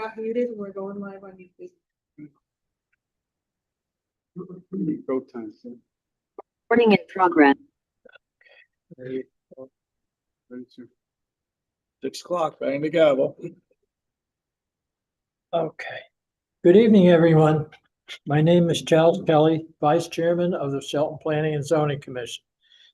not muted. We're going live on YouTube. Go time. Recording in progress. 6 o'clock, bang the gavel. Okay. Good evening, everyone. My name is Charles Kelly, Vice Chairman of the Shelton Planning and Zoning Commission.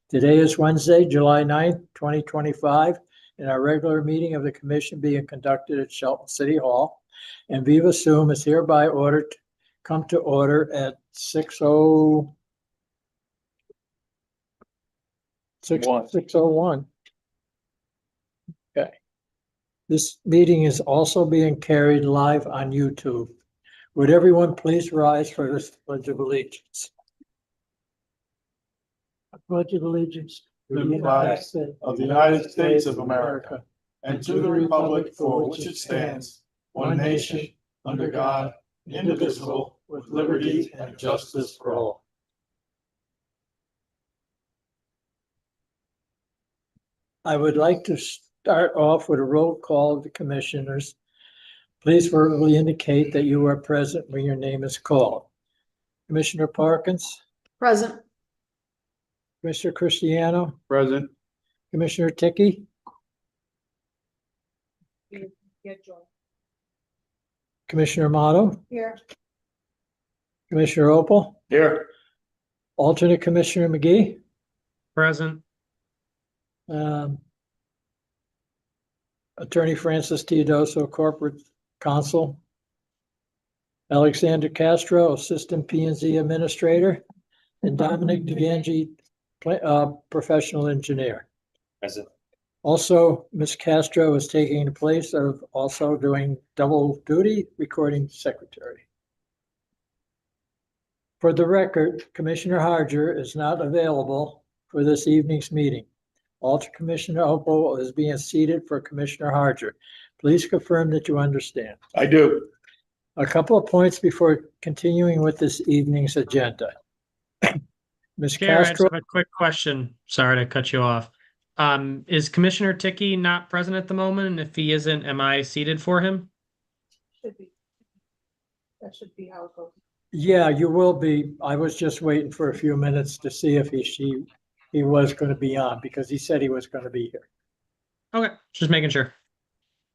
Today is Wednesday, July 9th, 2025, and our regular meeting of the commission being conducted at Shelton City Hall. And Viva Sum is hereby ordered to come to order at 6:01. Okay. This meeting is also being carried live on YouTube. Would everyone please rise for this pledge of allegiance? I pledge of allegiance To the flag of the United States of America and to the republic for which it stands, one nation, under God, indivisible, with liberty and justice for all. I would like to start off with a roll call of the commissioners. Please verbally indicate that you are present when your name is called. Commissioner Parkins, Present. Commissioner Cristiano, Present. Commissioner Ticky, Yeah, Joy. Commissioner Amato, Here. Commissioner Opal, Here. alternate Commissioner McGee. Present. Attorney Francis Teodoso, Corporate Counsel. Alexander Castro, Assistant P&Z Administrator, and Dominic DeGangi, Professional Engineer. Present. Also, Ms. Castro is taking the place of also doing double duty, recording secretary. For the record, Commissioner Harger is not available for this evening's meeting. Alternate Commissioner Opal is being seated for Commissioner Harger. Please confirm that you understand. I do. A couple of points before continuing with this evening's agenda. Ms. Chair, I just Castro, have a quick question. Sorry to cut you off. Is Commissioner Ticky not present at the moment? And if he isn't, am I seated for him? Should be. That should be how it goes. yeah, you will be. I was just waiting for a few minutes to see if he was going to be on because he said he was going to be here. Okay, just making sure.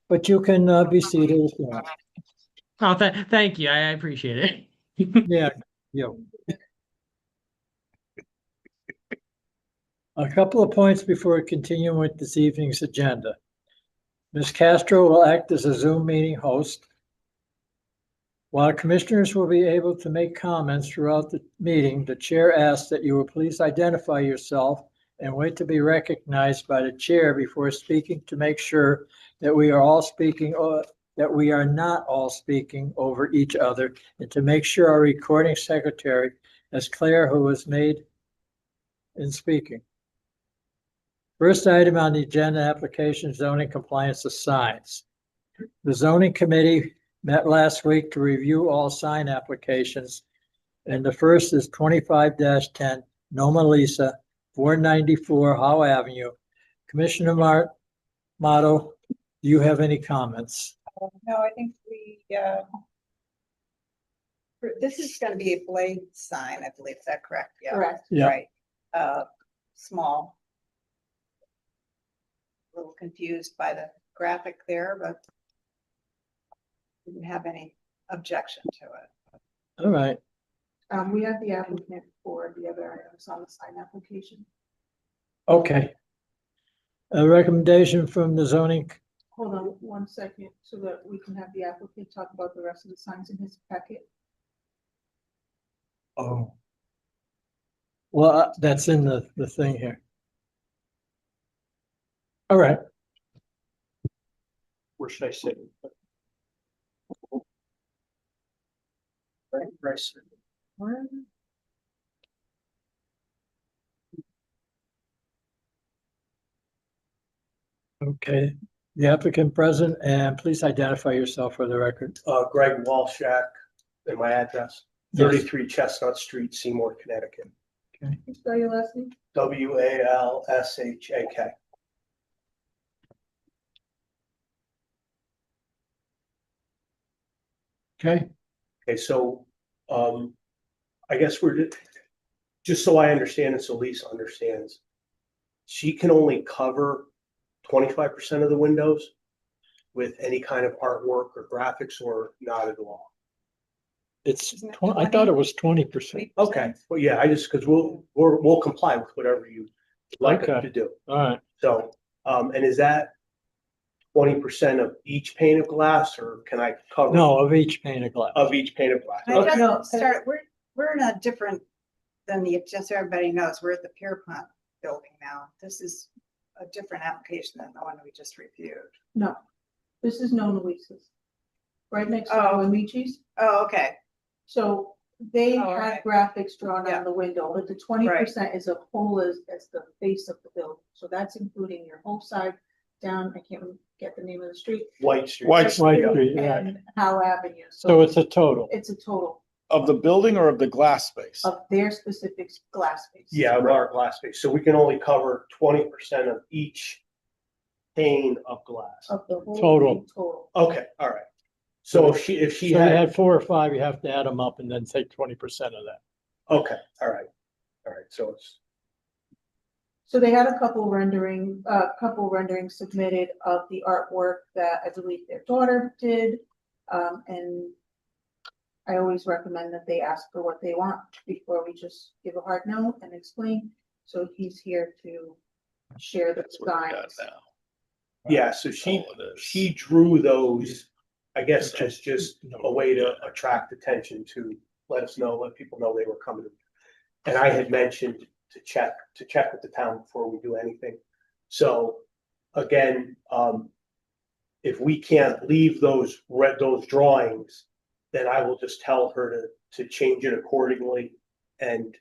But you can be seated if you want. Oh, thank you. I appreciate it. Yeah, yeah. A couple of points before continuing with this evening's agenda. Ms. Castro will act as a Zoom meeting host. While commissioners will be able to make comments throughout the meeting, the chair asks that you will please identify yourself and wait to be recognized by the chair before speaking to make sure that we are all speaking, that we are not all speaking over each other, and to make sure our recording secretary is clear who is made in speaking. First item on the agenda, application zoning compliance of signs. The zoning committee met last week to review all sign applications. And the first is 25-10 Noma Lisa, 494 Howe Avenue. Commissioner Mato, do you have any comments? No, I think this is going to be a blade sign, I believe. Is that correct? Yeah. Correct. Yeah. Right. Small. A little confused by the graphic there, but didn't have any objection to it. All right. We have the applicant for the other items on the sign application. Okay. A recommendation from the zoning. Hold on 1 second so that we can have the applicant talk about the rest of the signs in his packet. Oh. Well, that's in the thing here. All right. Where should I sit? Right. Okay, the applicant present, and please identify yourself for the record. Greg Walshak, and my address, Yes. 33 Chestnut Street, Seymour, Connecticut. Can you spell your last name? Walshak. Okay, Okay, so, I guess just so I understand and so Lisa understands, she can only cover 25% of the windows with any kind of artwork or graphics, or not at all? it's, Isn't it I thought it was 20%. 3%? Okay, well, yeah, because we'll comply with whatever you like us Okay. to do. All right. So, and is that 20% of each pane of glass, or can I cover? No, of each pane of glass. Of each pane of glass? Can I Okay. just start, we're in a different than just so everybody knows, we're at the Pierpont building now. This is a different application than the one we just reviewed. No, this is Nona Lisa's. Right next to Oh. Amici's. Oh, okay. So they Oh, had right. graphics drawn Yeah. on the window, but the 20% is a whole as the face of the building. So that's including your whole side down, I can't get the name of the street. White Street. White White Street, yeah. And Howe Avenue. So it's a total. It's a total Of the building or of the glass space? of their specific glass space. Yeah, of our glass space. So we can only cover 20% of each pane of glass. Of the whole Total. thing, total. Okay, all right. So if she So you had 4 or 5, you have to add them up and then take 20% of that. okay, all right. All right, so it's, So they had a couple renderings submitted of the artwork that I believe their daughter did. And I always recommend that they ask for what they want before we just give a hard no and explain. So he's here to share the That's what we got designs. now. yeah, so That's all it is. she drew those, I guess, as just a way to attract attention, to let people know they were coming. And I had mentioned to check with the town before we do anything. So again, if we can't leave those drawings, then I will just tell her to change it accordingly. And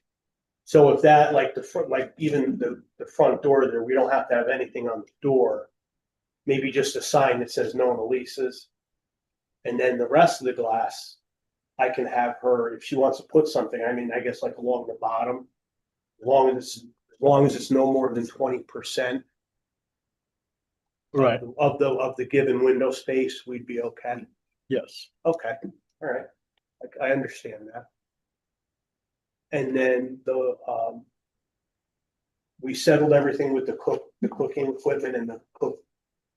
so if that, like the front, like even the front door there, we don't have to have anything on the door. Maybe just a sign that says Nona Lisa's. And then the rest of the glass, I can have her, if she wants to put something, I mean, I guess like along the bottom, as long as it's no more than 20%. Right. Of the given window space, we'd be okay. Yes. Okay, all right. I understand that. And then we settled everything with the cooking equipment and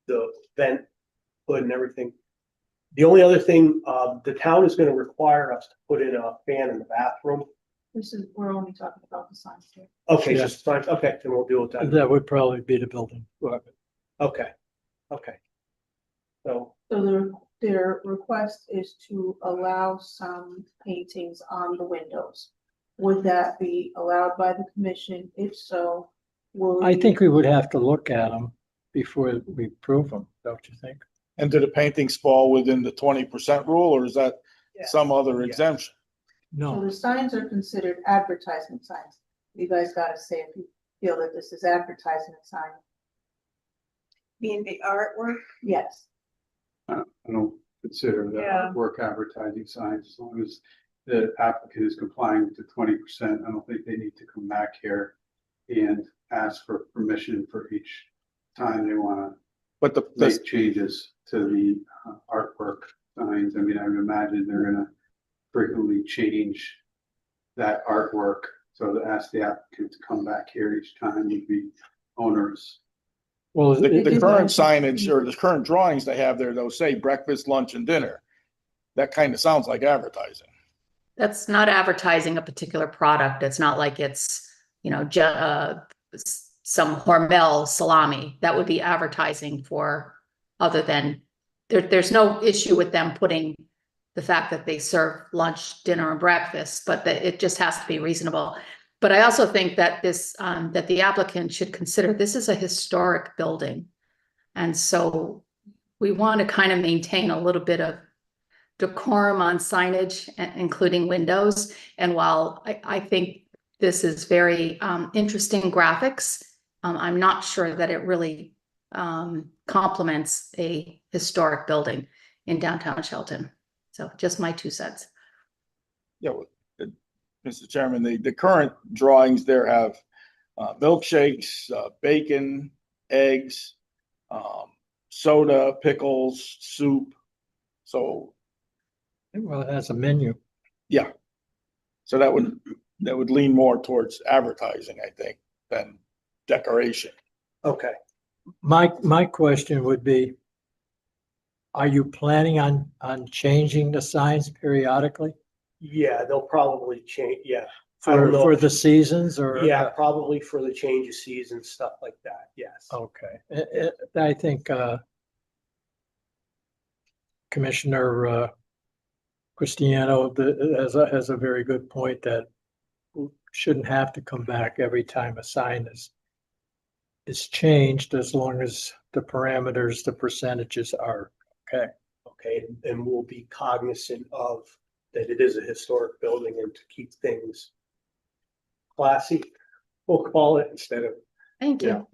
the vent hood and everything. The only other thing, the town is gonna require us to put in a fan in the bathroom. We're only talking about the signs here. Okay, Yeah. just fine, okay, then we'll deal with that. That would probably be the building. Okay. So, So their request is to allow some paintings on the windows. Would that be allowed by the commission? If so, will. I think we would have to look at them before we prove them, don't you think? And do the paintings fall within the 20% rule, or is that Yeah. some other Yeah. exemption? So No, the signs are considered advertisement signs. You guys gotta say if you feel that this is advertisement sign. Being the artwork, Yes. I don't consider the Yeah. artwork advertising signs, as long as the applicant is complying with the 20%. I don't think they need to come back here and ask for permission for each time they want But to make changes to the artwork signs. I mean, I would imagine they're gonna frequently change that artwork. So to ask the applicant to come back here each time would be onerous. well, the it- current signage or the current drawings they have there, they'll say breakfast, lunch, and dinner. That kind of sounds like advertising. That's not advertising a particular product. It's not like it's, some Hormel salami. That would be advertising for other than, there's no issue with them putting the fact that they serve lunch, dinner, and breakfast, but that it just has to be reasonable. But I also think that that the applicant should consider this is a historic building. And so we want to kind of maintain a little bit of decorum on signage, including windows. And while I think this is very interesting graphics, I'm not sure that it really complements a historic building in downtown Shelton. So just my 2 cents. Yeah, Mr. Chairman, the current drawings there have milkshakes, bacon, eggs, soda, pickles, soup. So Well, it has a menu. Yeah. So that would lean more towards advertising, I think, than decoration. Okay, My question would be, are you planning on changing the signs periodically yeah, they'll probably change, yeah. I don't for, know. for the seasons or? Yeah, probably for the change of season, stuff like that, yes. Okay, I think, Commissioner, Cristiano has a very good point that we shouldn't have to come back every time a sign is changed, as long as the parameters, the percentages are okay. Okay, and we'll be cognizant of that it is a historic building and to keep things classy, we'll call it, instead of, Thank you.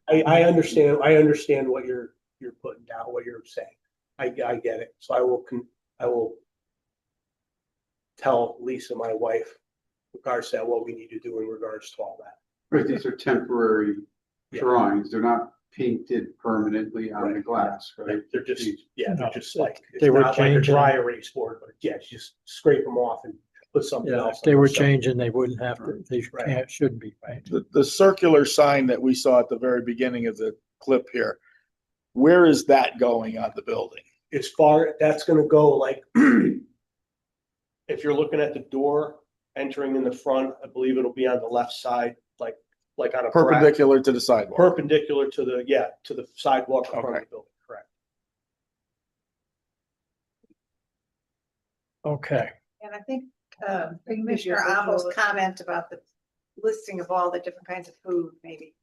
I understand what you're putting down, what you're saying. I get it, so I will tell Lisa, my wife, regards to that, what we need to do in regards to all that. Right, these are temporary Yeah. drawings. They're not painted permanently on the Right. glass, right? They're just, yeah, they're just like, it's They were not like a changing. dry erase board, but yeah, just scrape them off and put something Yeah, else. if they on were it. So- changing, they wouldn't have to, they Right. can't, shouldn't be, right? The circular sign that we saw at the very beginning of the clip here, where is that going on the building? As far, that's gonna go like, if you're looking at the door entering in the front, I believe it'll be on the left side, like on a. Perpendicular to the sidewalk. Perpendicular to the sidewalk in front of Okay. the building, correct. Okay, And I think can give you Commissioner a visual Amos' of- comment about the listing of all the different kinds of food, maybe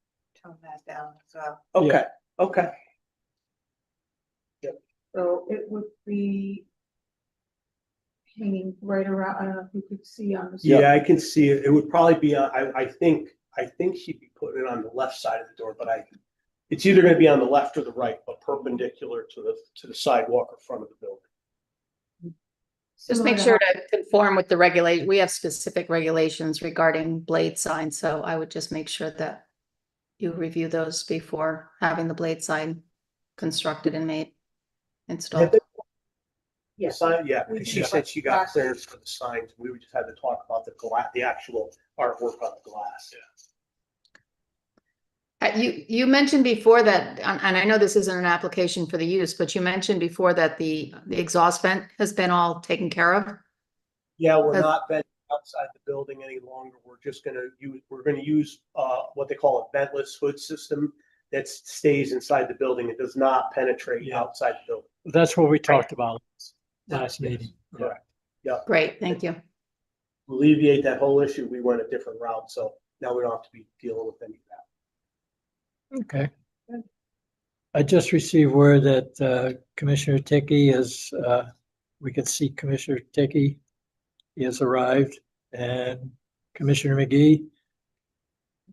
tone that down as well. Okay, okay. So it would be hanging right around, I don't know if you could see on the. Yeah, I can see it. It would probably be, I think she'd be putting it on the left side of the door, but it's either gonna be on the left or the right, but perpendicular to the sidewalk in front of the building. Just make sure to conform with the regulate. We have specific regulations regarding blade signs, so I would just make sure that you review those before having the blade sign constructed and made, installed. The Yeah. sign, yeah, We she can- said she got clearance for the signs. We would just had to talk about the actual artwork on the glass. You mentioned before that, and I know this isn't an application for the use, but you mentioned before that the exhaust vent has been all taken care of. Yeah, we're Has- not venting outside the building any longer. We're just gonna use what they call a ventless hood system that stays inside the building. It does not penetrate Yeah. outside the building. that's what we talked about last Yes, meeting. Yeah. correct. Yeah, Great, thank you. alleviate that whole issue. We went a different route, so now we don't have to be dealing with any of that. Okay. I just received word that Commissioner Ticky we can see Commissioner Ticky. He has arrived, and Commissioner McGee,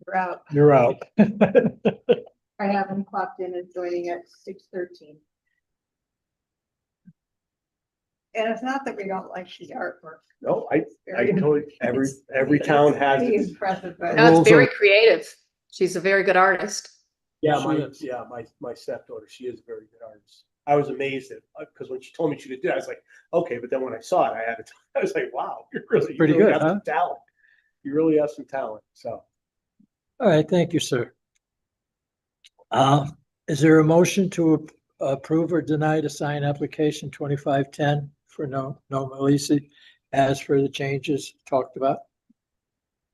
We're out. you're out. I have him clocked in and joining at 6:13. And it's not that we don't like the artwork. No, I Very- told you, every it's town has pretty it. impressive, but No, Rules it's very are- creative. She's a very good artist. Yeah, She is. my stepdaughter, she is a very good artist. I was amazed at, because when she told me she could do it, I was like, okay, but then when I saw it, I was like, wow, you Pretty really good, have huh? some talent. You really have some talent, so. All right, thank you, sir. Is there a motion to approve or deny the sign application 2510 for no Malisi as for the changes talked about?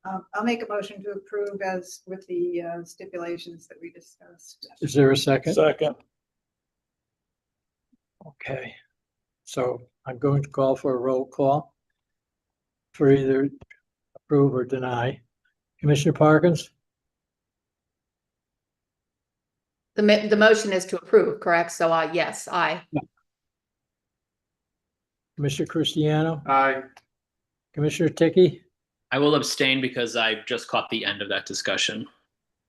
I'll make a motion to approve as with the stipulations that we discussed. Is there a second? Second. Okay, so I'm going to call for a roll call for either approve or deny. Commissioner Parkins, The motion is to approve, correct? So yes, aye. Commissioner Cristiano, Aye. Commissioner Ticky, I will abstain because I just caught the end of that discussion.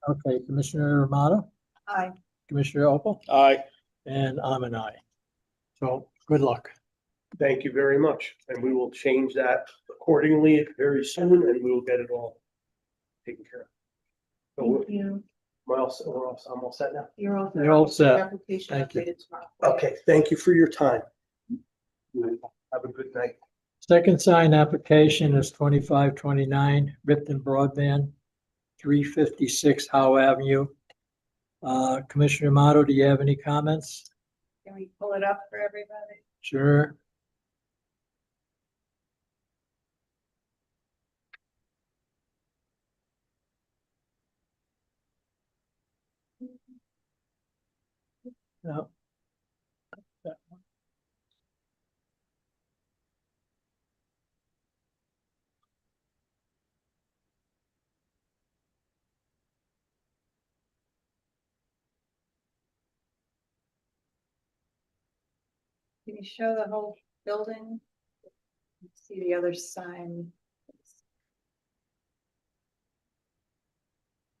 okay, Commissioner Amato, Aye. Commissioner Opal, Aye. and I'm an aye. So good luck. Thank you very much, and we will change that accordingly very soon, and we will get it all taken care of. So Thank you. I'm all set now. You're all. You're all set. Application Thank you. updated tomorrow. Okay, thank you for your time. Aye. Good night. Second sign application is 2529 Ripton Broadband, 356 Howe Avenue. Commissioner Amato, do you have any comments? Can we pull it up for everybody? Sure. No. That one. Can you show the whole building? See the other sign?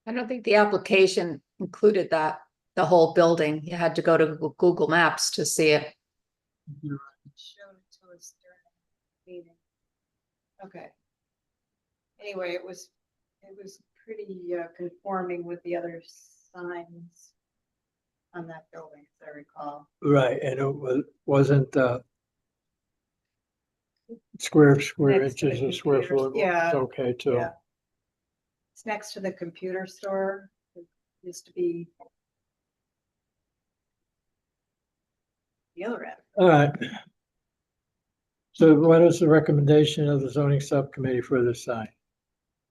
I don't think the application included that, the whole building. You had to go to Google Maps to see it. Showed it to us during the meeting. Okay. Anyway, it was pretty conforming with the other signs on that building, as I recall. Right, and it wasn't square Next to the inches or square computers, foot. yeah, It's okay too. Yeah. It's next to the computer store. It used to be the other end. All right. So what is the recommendation of the zoning subcommittee for this sign?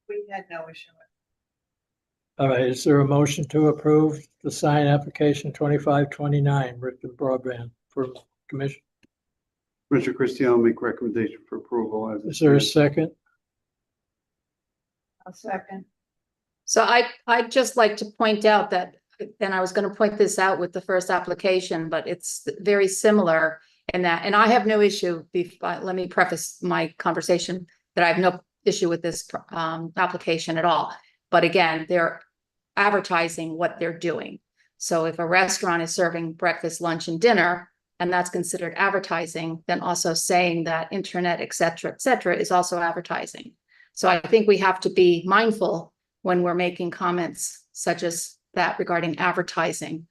We had no issue with All right, is there a motion to approve the sign application 2529 Ripton Broadband for commission? Commissioner Christie, I'll make recommendation for approval as. Is there a second? a second. So I'd just like to point out that, and I was going to point this out with the first application, but it's very similar in that, and I have no issue, let me preface my conversation that I have no issue with this application at all. But again, they're advertising what they're doing. So if a restaurant is serving breakfast, lunch, and dinner, and that's considered advertising, then also saying that internet, et cetera, is also advertising. So I think we have to be mindful when we're making comments such as that regarding advertising,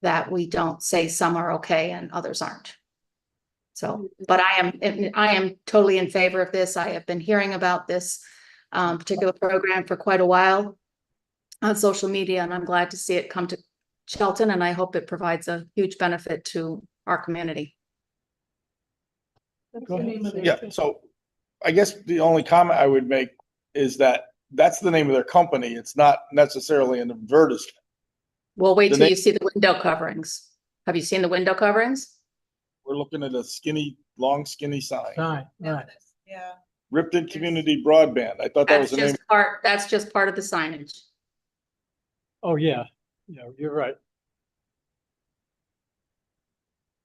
that we don't say some are okay and others aren't. So, but I am totally in favor of this. I have been hearing about this particular program for quite a while on social media, and I'm glad to see it come to Shelton, and I hope it provides a huge benefit to our community. What's the name of their- Yeah, so I guess the only comment I would make is that that's the name of their company. It's not necessarily an advertisement. We'll wait The till name- you see the window coverings. Have you seen the window coverings? We're looking at a skinny, long skinny sign. Sign, right. Yeah. Ripton Community Broadband. I thought that was That's the name. that's just part of the signage. Oh, yeah, yeah, you're right.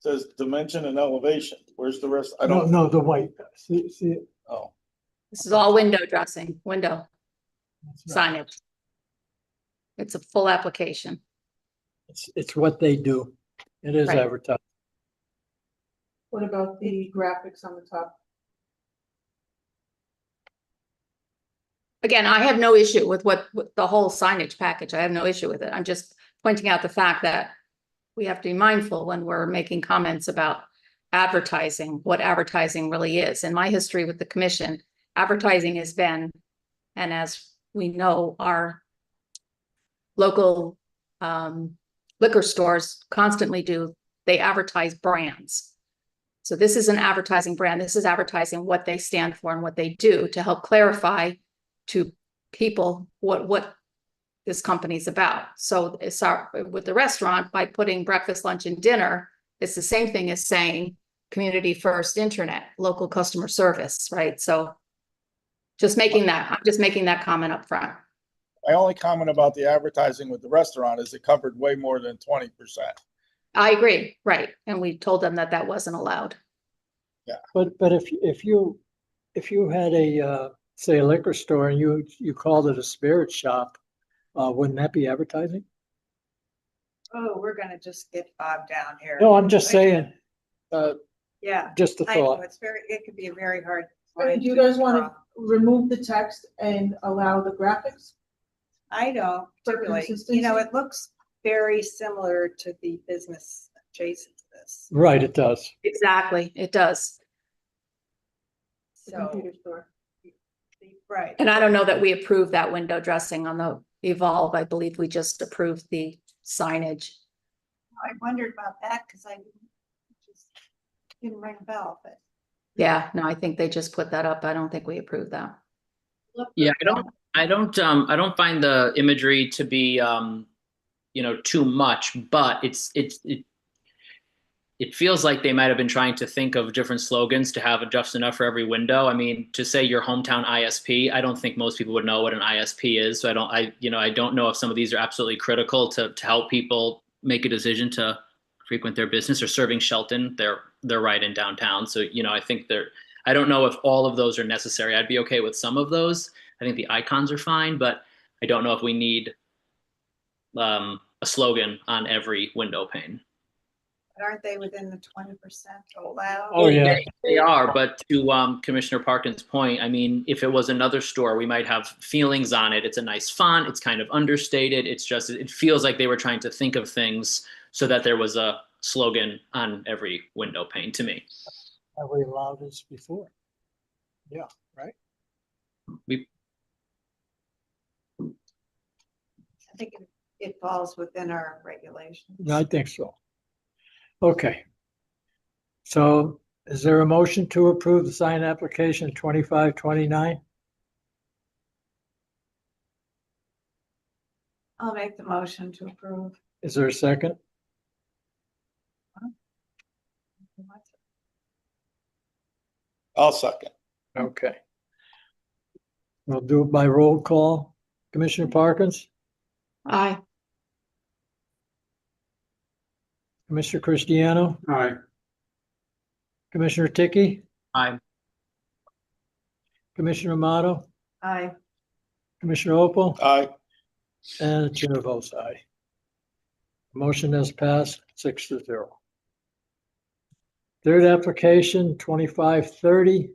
Says dimension and elevation. Where's the rest? I No, don't. no, the white, see, it? Oh, This is all window dressing, window That's right. signage. It's a full application. It's what they do. It is Right. advertised. What about the graphics on the top? Again, I have no issue with with the whole signage package. I have no issue with it. I'm just pointing out the fact that we have to be mindful when we're making comments about advertising, what advertising really is. In my history with the commission, advertising has been, and as we know, our local liquor stores constantly do, they advertise brands. So this is an advertising brand. This is advertising what they stand for and what they do to help clarify to people what this company's about. So it's with the restaurant, by putting breakfast, lunch, and dinner, it's the same thing as saying community first internet, local customer service, right? So I'm just making that comment up front. my only comment about the advertising with the restaurant is it covered way more than 20%. I agree, right? And we told them that that wasn't allowed. But if you had a say a liquor store and you called it a spirit shop, wouldn't that be advertising? Oh, we're gonna just get bogged down here. No, I'm just saying, Yeah, just a I know, thought. it could be a very hard. I mean, line do you guys want draw. to remove the text and allow the graphics? I don't, For particularly, consistency? it looks very similar to the business adjacent to this. Right, it does. Exactly, it does. The So, computer store. right. And I don't know that we approved that window dressing on the Evolve. I believe we just approved the signage. I wondered about that because just didn't ring a bell, but. Yeah, no, I think they just put that up. I don't think we approved that. Yeah, I don't find the imagery to be, too much, but it feels like they might have been trying to think of different slogans to have just enough for every window. I mean, to say your hometown ISP, I don't think most people would know what an ISP is. So I don't know if some of these are absolutely critical to help people make a decision to frequent their business. Or serving Shelton, they're right in downtown. So, I think I don't know if all of those are necessary. I'd be okay with some of those. I think the icons are fine, but I don't know if we need a slogan on every window pane. But aren't they within the 20% allowed? Oh, yeah. They are, but to Commissioner Parkin's point, I mean, if it was another store, we might have feelings on it. It's a nice font. It's kind of understated. It feels like they were trying to think of things so that there was a slogan on every window pane to me. Have we allowed this before? Yeah, right? I think it falls within our regulations. I think so. Okay. So is there a motion to approve the sign application 2529? I'll make the motion to approve. Is there a second? I'll second. Okay. We'll do it by roll call. Commissioner Parkins, Aye. Commissioner Cristiano, Aye. Commissioner Ticky, Aye. Commissioner Amato, Aye. Commissioner Opal, Aye. and the chair votes aye. Motion has passed 6-0. Third application, 2530.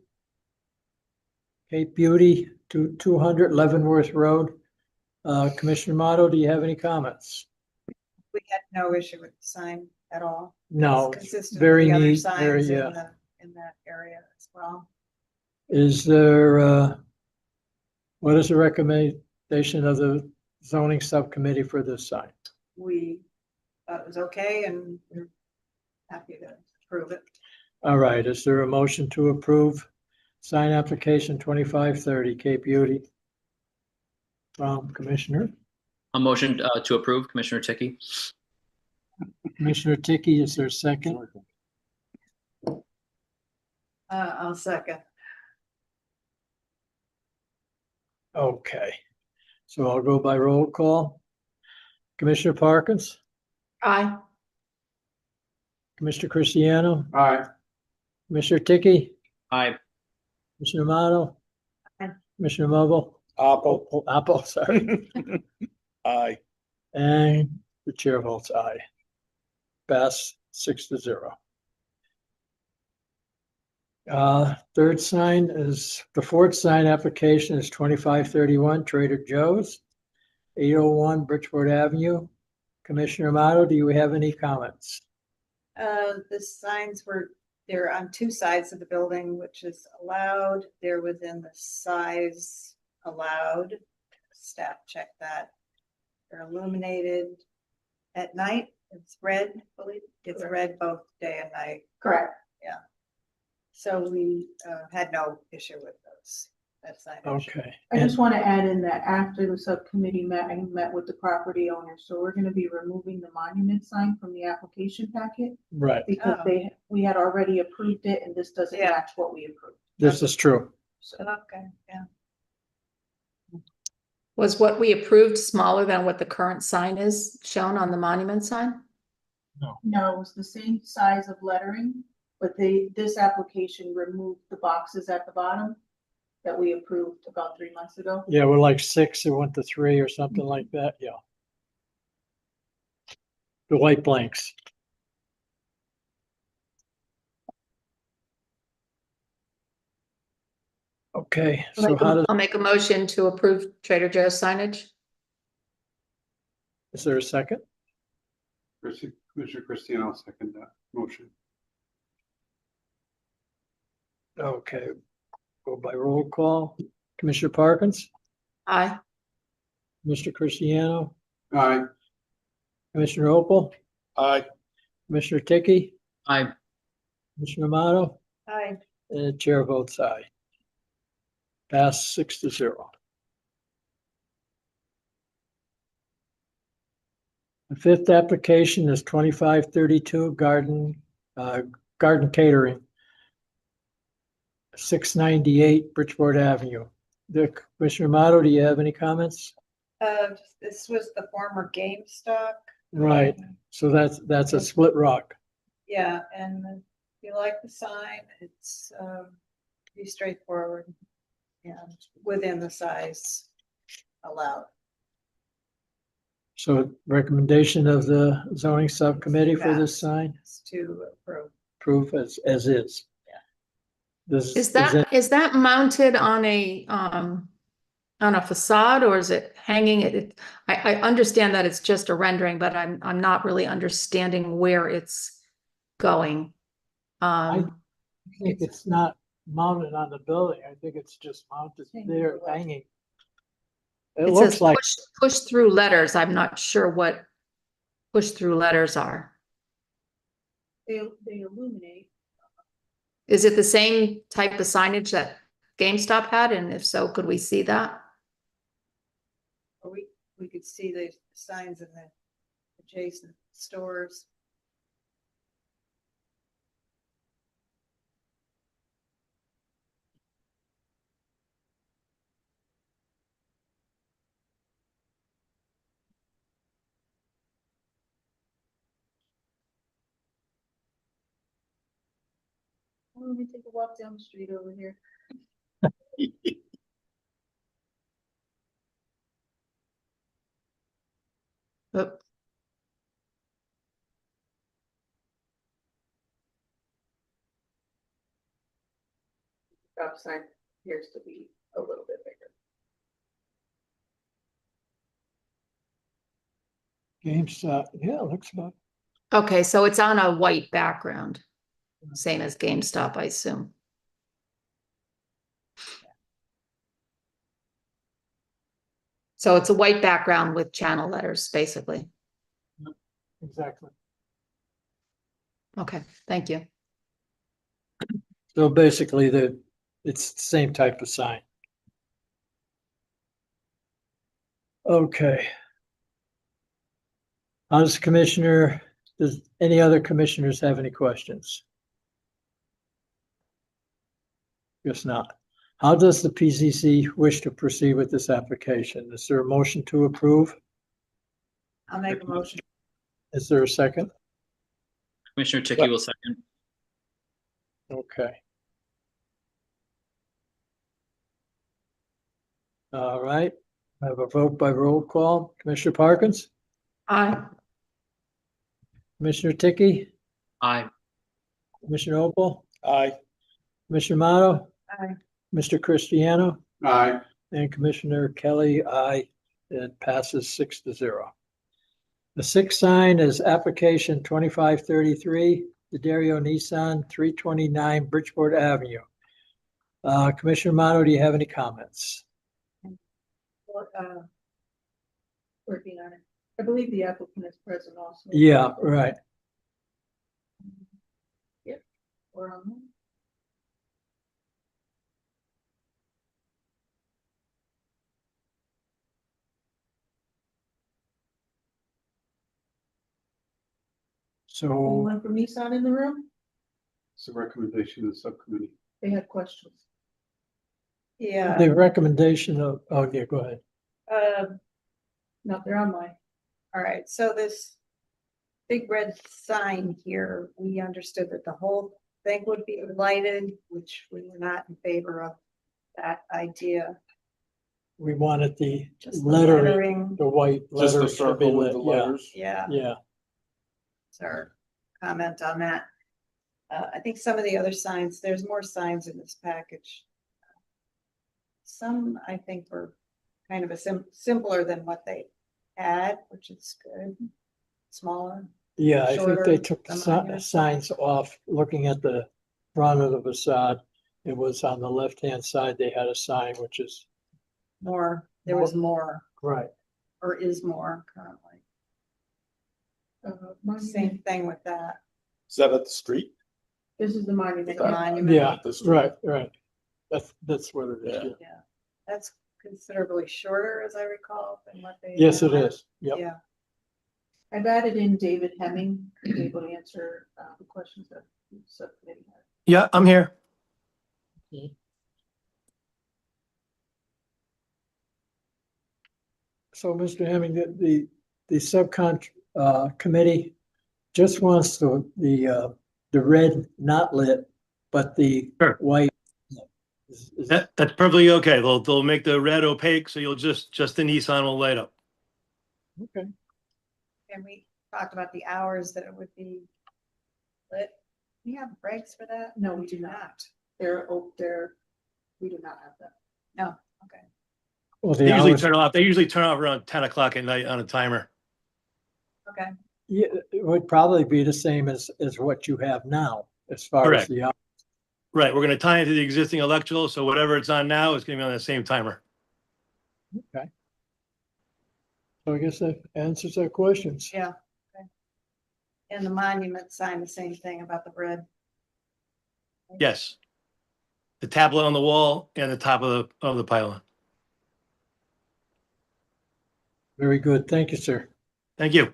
Cape Beauty, 200 Leavenworth Road. Commissioner Amato, do you have any comments? We had no issue with the sign at all. No, It's consistent very with the other neat, signs very, in yeah. in that area as well. Is there, what is the recommendation of the zoning subcommittee for this sign? We thought it was okay and we're happy to approve it. All right, is there a motion to approve sign application 2530 Cape Beauty from Commissioner? A motion to approve, Commissioner Ticky. Commissioner Ticky, is there a second? I'll second. Okay, so I'll go by roll call. Commissioner Parkins, Aye. Commissioner Cristiano, Aye. Commissioner Ticky, Aye. Commissioner Amato, Aye. Commissioner Mobile, Apple. Sorry, Aye. and the chair votes aye. Pass 6-0. Third sign is, the fourth sign application is 2531 Trader Joe's, 801 Bridgeport Avenue. Commissioner Amato, do you have any comments? The signs they're on two sides of the building, which is allowed. They're within the size allowed. Staff checked that. They're illuminated at night. It's red, I believe. It's red both day and night. Correct. So we had no issue with those. That sign. Okay. I just want to add in that after the subcommittee met, I met with the property owner, so we're gonna be removing the monument sign from the application packet. Right, Because Oh. we had already approved it and this doesn't Yeah. match what we approved. this is true. So Okay, yeah. Was what we approved smaller than what the current sign is shown on the monument sign? no, it was the same size of lettering, but this application removed the boxes at the bottom that we approved about 3 months ago. Yeah, we're like 6, it went to 3 or something like that, yeah. The white blanks. Okay, so how does, I'll make a motion to approve Trader Joe's signage. is there a second? Commissioner Cristiano, second that motion. Okay. Go by roll call. Commissioner Parkins, Aye. Mr. Cristiano, Aye. Commissioner Opal, Aye. Commissioner Ticky, Aye. Commissioner Amato, Hi. and the chair votes aye. Pass 6-0. The fifth application is 2532 Garden Catering, 698 Bridgeport Avenue. Commissioner Amato, do you have any comments? This was the former GameStop. Right, so that's a split rock. Yeah, and if you like the sign, it's pretty straightforward and within the size allowed. So recommendation of the zoning subcommittee for this sign, It's to approve. proof as is. Yeah. Is that mounted on a facade, or is it hanging? I understand that it's just a rendering, but I'm not really understanding where it's going. I think it's not mounted on the building. I think it's just mounted there hanging. It It looks says like, push through letters. I'm not sure what push through letters are. They illuminate. Is it the same type of signage that GameStop had? And if so, could we see that? Or we could see the signs in the adjacent stores. Let me take a walk down the street over here. But Stop sign appears to be a little bit bigger. GameStop, yeah, it looks about, okay, so it's on a white background, same as GameStop, I assume. So it's a white background with channel letters, basically. exactly. Okay, thank you. So basically it's the same type of sign. Okay. Does any other commissioners have any questions? Guess not. How does the PCC wish to proceed with this application? Is there a motion to approve? I'll make a motion. Is there a second? Commissioner Ticky will second. Okay. All right, I have a vote by roll call. Commissioner Parkins, Aye. Commissioner Ticky, Aye. Commissioner Opal, Aye. Commissioner Mato, Aye. Mr. Cristiano, Aye. and Commissioner Kelly, aye. It passes 6-0. The sixth sign is application 2533, Dario Nissan, 329 Bridgeport Avenue. Commissioner Mato, do you have any comments? Working on it. I believe the applicant is present also. Yeah, right. Yep. Or on. So Anyone from Nissan in the room? It's a recommendation of the subcommittee. They had questions. Yeah, the recommendation of, oh, yeah, go ahead. No, they're online. all right, so this big red sign here, we understood that the whole thing would be lighted, which we were not in favor of that idea. We wanted the Just the lettering, the white Just a letters to be circle with lit, the yeah, letters. Yeah, yeah. that's our comment on that. I think some of the other signs, there's more signs in this package. Some, I think, were kind of simpler than what they had, which is good, smaller. Yeah, I think they Shorter, took the some on your signs off, looking at the front of the facade. it was on the left-hand side, they had a sign, which is More, there was more, right. or is more currently. Monument. Same thing with that. Is that at the street? This is the monument. The monument. Yeah, The street. right. That's what it is. Yeah. Yeah. Yeah, that's considerably shorter, as I recall, than what they. Yes, it have. is. Yep. Yeah, I've added in David Hemming, who's able to answer the questions that the subcommittee had. Yeah, I'm here. So, Mr. Hemming, the committee just wants the red not lit, but the Sure. white. That's perfectly okay. They'll make the red opaque, so you'll just the Nissan will light up. Okay. and we talked about the hours that it would be lit. We have breaks for that? No, we do not. They're, we do not have that. No, okay. Well, They the usually hours, turn off. They usually turn off around 10 o'clock at night on a timer. Okay, yeah, it would probably be the same as what you have now, as far as Correct. the hours. Right. We're going to tie into the existing electrical, so whatever it's on now is going to be on the same timer. Okay. So I guess that answers our questions. yeah, okay. And the monument sign, the same thing about the red. Yes. The tablet on the wall and the top of the pylon. Very good. Thank you, sir. Thank you.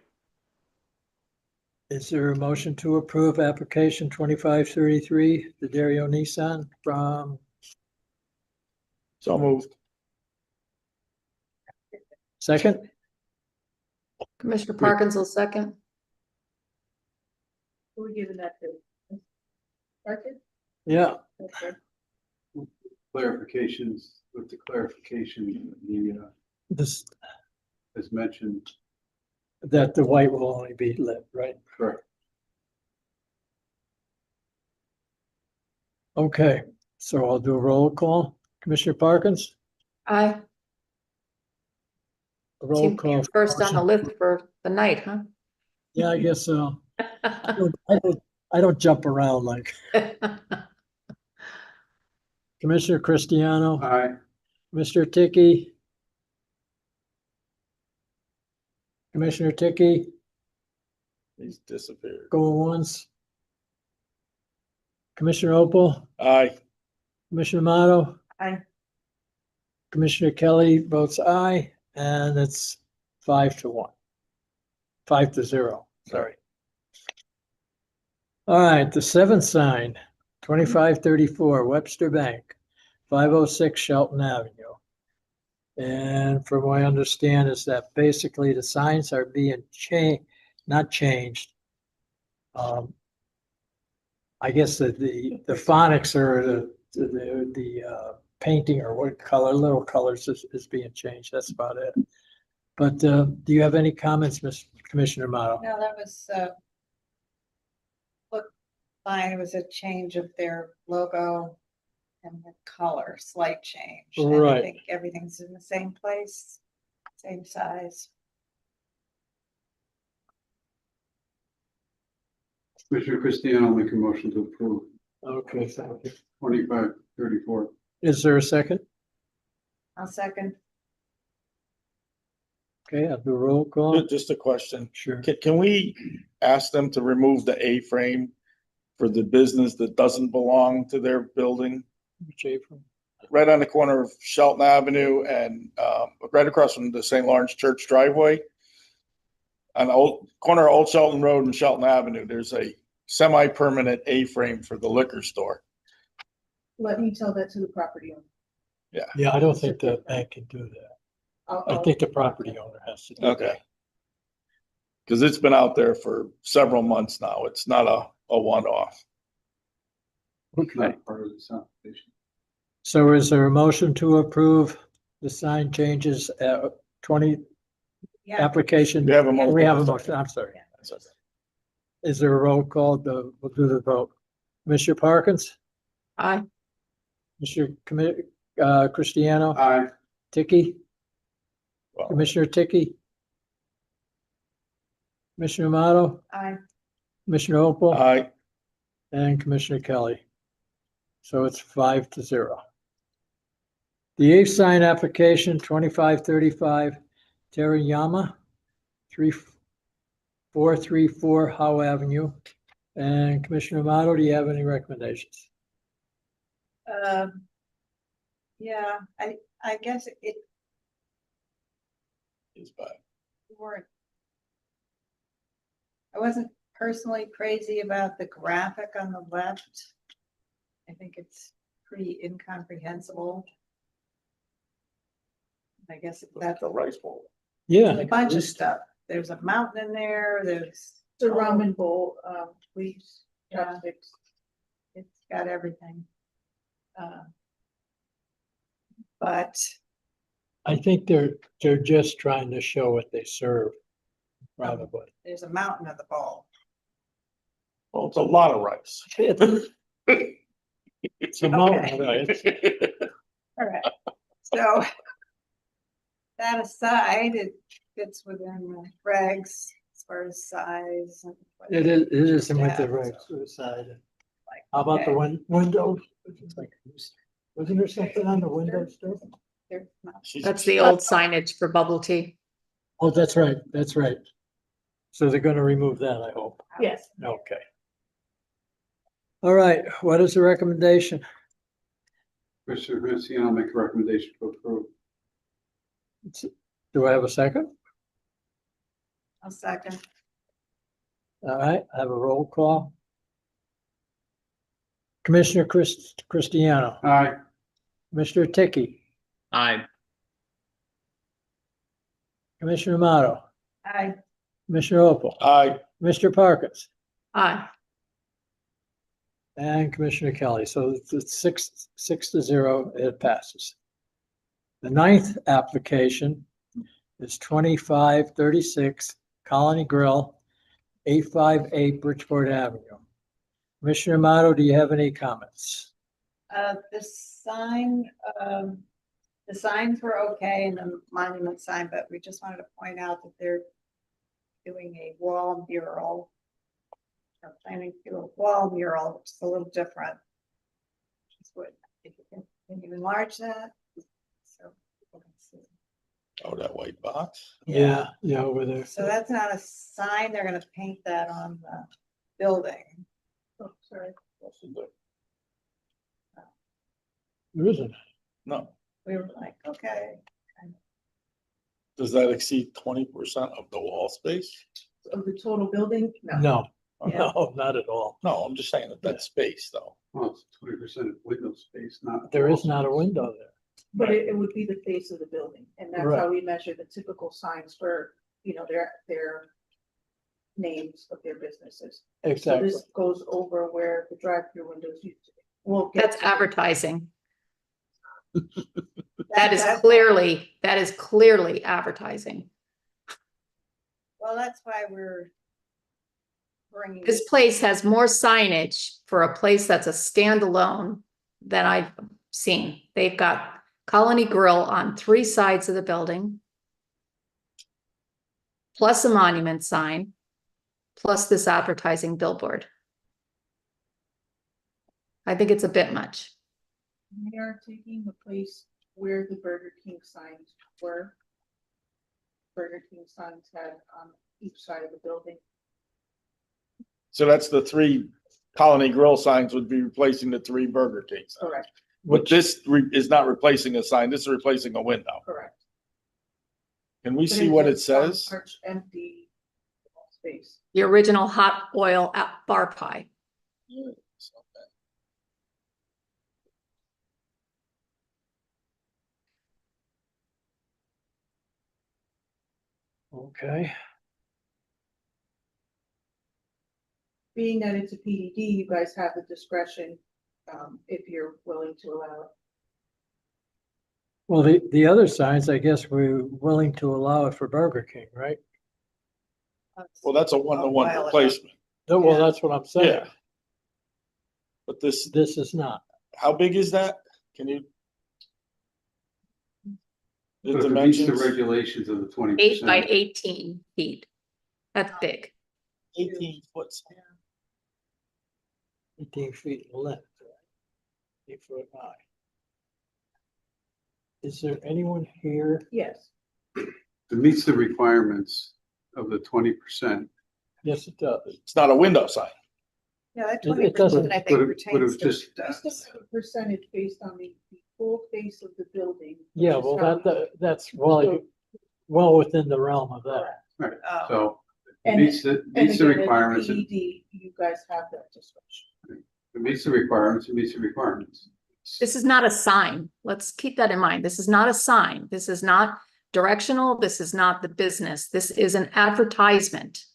Is there a motion to approve application 2533, the Dario Nissan from, So moved. second? Commissioner Parkins will second. Who are we giving that to? Marcus? Yeah, Okay. Clarifications, with the clarification, this, as mentioned, that the white will only be lit, right? correct. Okay, so I'll do a roll call. Commissioner Parkins? Aye. A roll Seems to be call. first on the list for the night, huh? Yeah, I guess so. I don't jump around like Commissioner Cristiano, Aye. Mr. Tiki. Commissioner Tiki, He's disappeared. going once. Commissioner Opal, Aye. Commissioner Amato, Aye. Commissioner Kelly votes aye, and it's 5-1. 5-0, sorry. All right, the seventh sign, 2534 Webster Bank, 506 Shelton Avenue. And from what I understand is that basically the signs are being not changed. I guess the phonics or the painting or what color, little colors is being changed. That's about it. But do you have any comments, Commissioner Amato? No, that was, look, fine, it was a change of their logo and the color, slight change. And I Right. think everything's in the same place, same size. Commissioner Cristiano, make a motion to approve Okay, thank you. 2534. Is there a second? I'll second. Okay, I'll do a roll call. Just a question. Sure. Can we ask them to remove the A-frame for the business that doesn't belong to their building? Which apron? Right on the corner of Shelton Avenue and right across from the St. Lawrence Church driveway. On the corner of Old Shelton Road and Shelton Avenue, there's a semi-permanent A-frame for the liquor store. Let me tell that to the property owner. Yeah, I don't think the bank can do that. I think the property owner has to do that. Okay. Because it's been out there for several months now. It's not a one-off. Not part of this application. So is there a motion to approve the sign changes at 20 Yeah, application? We have a motion. We have a motion, I'm sorry. Is there a roll call? We'll do the vote. Commissioner Parkins, Aye. Mr. Cristiano, Aye. Tiki, Well, Commissioner Tiki, Commissioner Amato, aye. Commissioner Opal, Aye. and Commissioner Kelly. So it's 5-0. The eighth sign application, 2535 Terayama, 3434 Howe Avenue. And Commissioner Amato, do you have any recommendations? Yeah, I guess it It's bad. weren't. I wasn't personally crazy about the graphic on the left. I think it's pretty incomprehensible. I guess that's The rice bowl. Yeah. a bunch of stuff. There's a mountain in there, there's. The ramen bowl, leaves, Yeah. chopsticks. It's got everything. But I think they're just trying to show what they serve, probably. there's a mountain of the bowl. Well, it's a lot of rice. It's a mountain, right? All right, so that aside, it fits within the regs as far as size. And what It isn't with the have, regs so, side. like, How about the okay, windows? Wasn't there something on the windows too? there's not- That's the old signage for bubble tea. Oh, that's right, that's right. So they're gonna remove that, I hope. Yes. Okay. All right, what is the recommendation? Commissioner Vinci, I'll make a recommendation to approve. Do I have a second? A second. All right, I have a roll call. Commissioner Cristiano, Aye. Commissioner Tiki, Aye. Commissioner Amato, I, Commissioner Opal, Aye. Mr. Parkins, Aye. and Commissioner Kelly. So it's 6-0, it passes. The ninth application is 2536 Colony Grill, 858 Bridgeport Avenue. Commissioner Amato, do you have any comments? the sign, the signs were okay and the monument sign, but we just wanted to point out that they're doing a wall mural. They're planning to do a wall mural, which is a little different. Just what, if you can you enlarge that? So people can see. Oh, that white box? Yeah, over there. So that's not a sign, they're gonna paint that on the building. Oh, sorry. What's it do? There isn't. No. We were like, okay. Does that exceed 20% of the wall space? Of the total building? No, Yeah. no, not at all. No, I'm just saying that space though. Well, it's 20% of window space, not. There is not a window there. But it would be the face of the building, and that's how we measure the typical signs for, their names of their businesses. So Exactly. this goes over where the drive-through windows used to be. We'll get That's to- advertising. That is clearly advertising. Well, that's why we're bringing. This place has more signage for a place that's a standalone than I've seen. They've got Colony Grill on 3 sides of the building, plus a monument sign, plus this advertising billboard. I think it's a bit much. We are taking the place where the Burger King signs were. Burger King signs had on each side of the building. So that's the 3 Colony Grill signs would be replacing the 3 Burger King signs. Correct, But this is not replacing a sign, this is replacing a window. correct. Can we But see it's what a it says? large empty space. The original hot oil bar pie. Okay. Being that it's a PDD, you guys have the discretion, if you're willing to allow it. Well, the other signs, I guess we're willing to allow it for Burger King, right? Well, that's a one-to-one replacement. No, well, that's what I'm saying. Yeah. But this, This is not. how big is that? Can you? The But if it meets the dimensions, regulations of the 20%. 8 by 18 feet. That's big. 18 foot. 18 feet in length. 20-foot high. Is there anyone here? Yes, It meets the requirements of the 20%. Yes, it does. It's not a window sign. Yeah, that It doesn't- 20%, I but think, it- but it pertains was to. just- just a percentage based on the full face of the building. Yeah, which is well, how- that's well within the realm of that. Correct. Right, Oh. so it And- meets the, And meets the again, in requirements. It PED, you guys have that discretion. meets the requirements, it meets the requirements. This is not a sign. Let's keep that in mind. This is not a sign. This is not directional. This is not the business. This is an advertisement.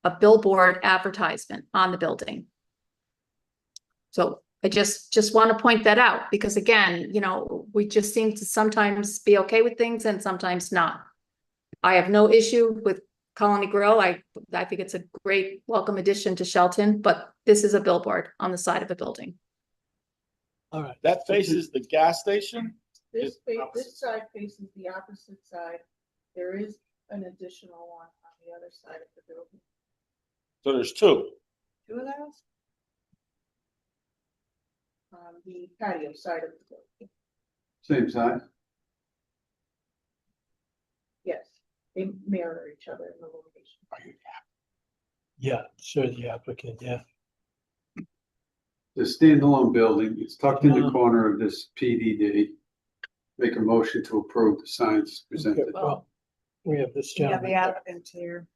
A billboard advertisement on the building. So I just want to point that out because again, we just seem to sometimes be okay with things and sometimes not. I have no issue with Colony Grill. I think it's a great welcome addition to Shelton, but this is a billboard on the side of a building. All right. That faces the gas station? This side faces the opposite side. There is an additional one on the other side of the building. So there's two. Two of those? On the patio side of the building. Same size. Yes, they mirror each other in the location. Yeah, sure, the applicant, yeah. The standalone building, it's tucked in the Yeah. corner of this PDD. Make a motion to approve the signs presented. Well, we have this Yeah, the gentleman. applicant here.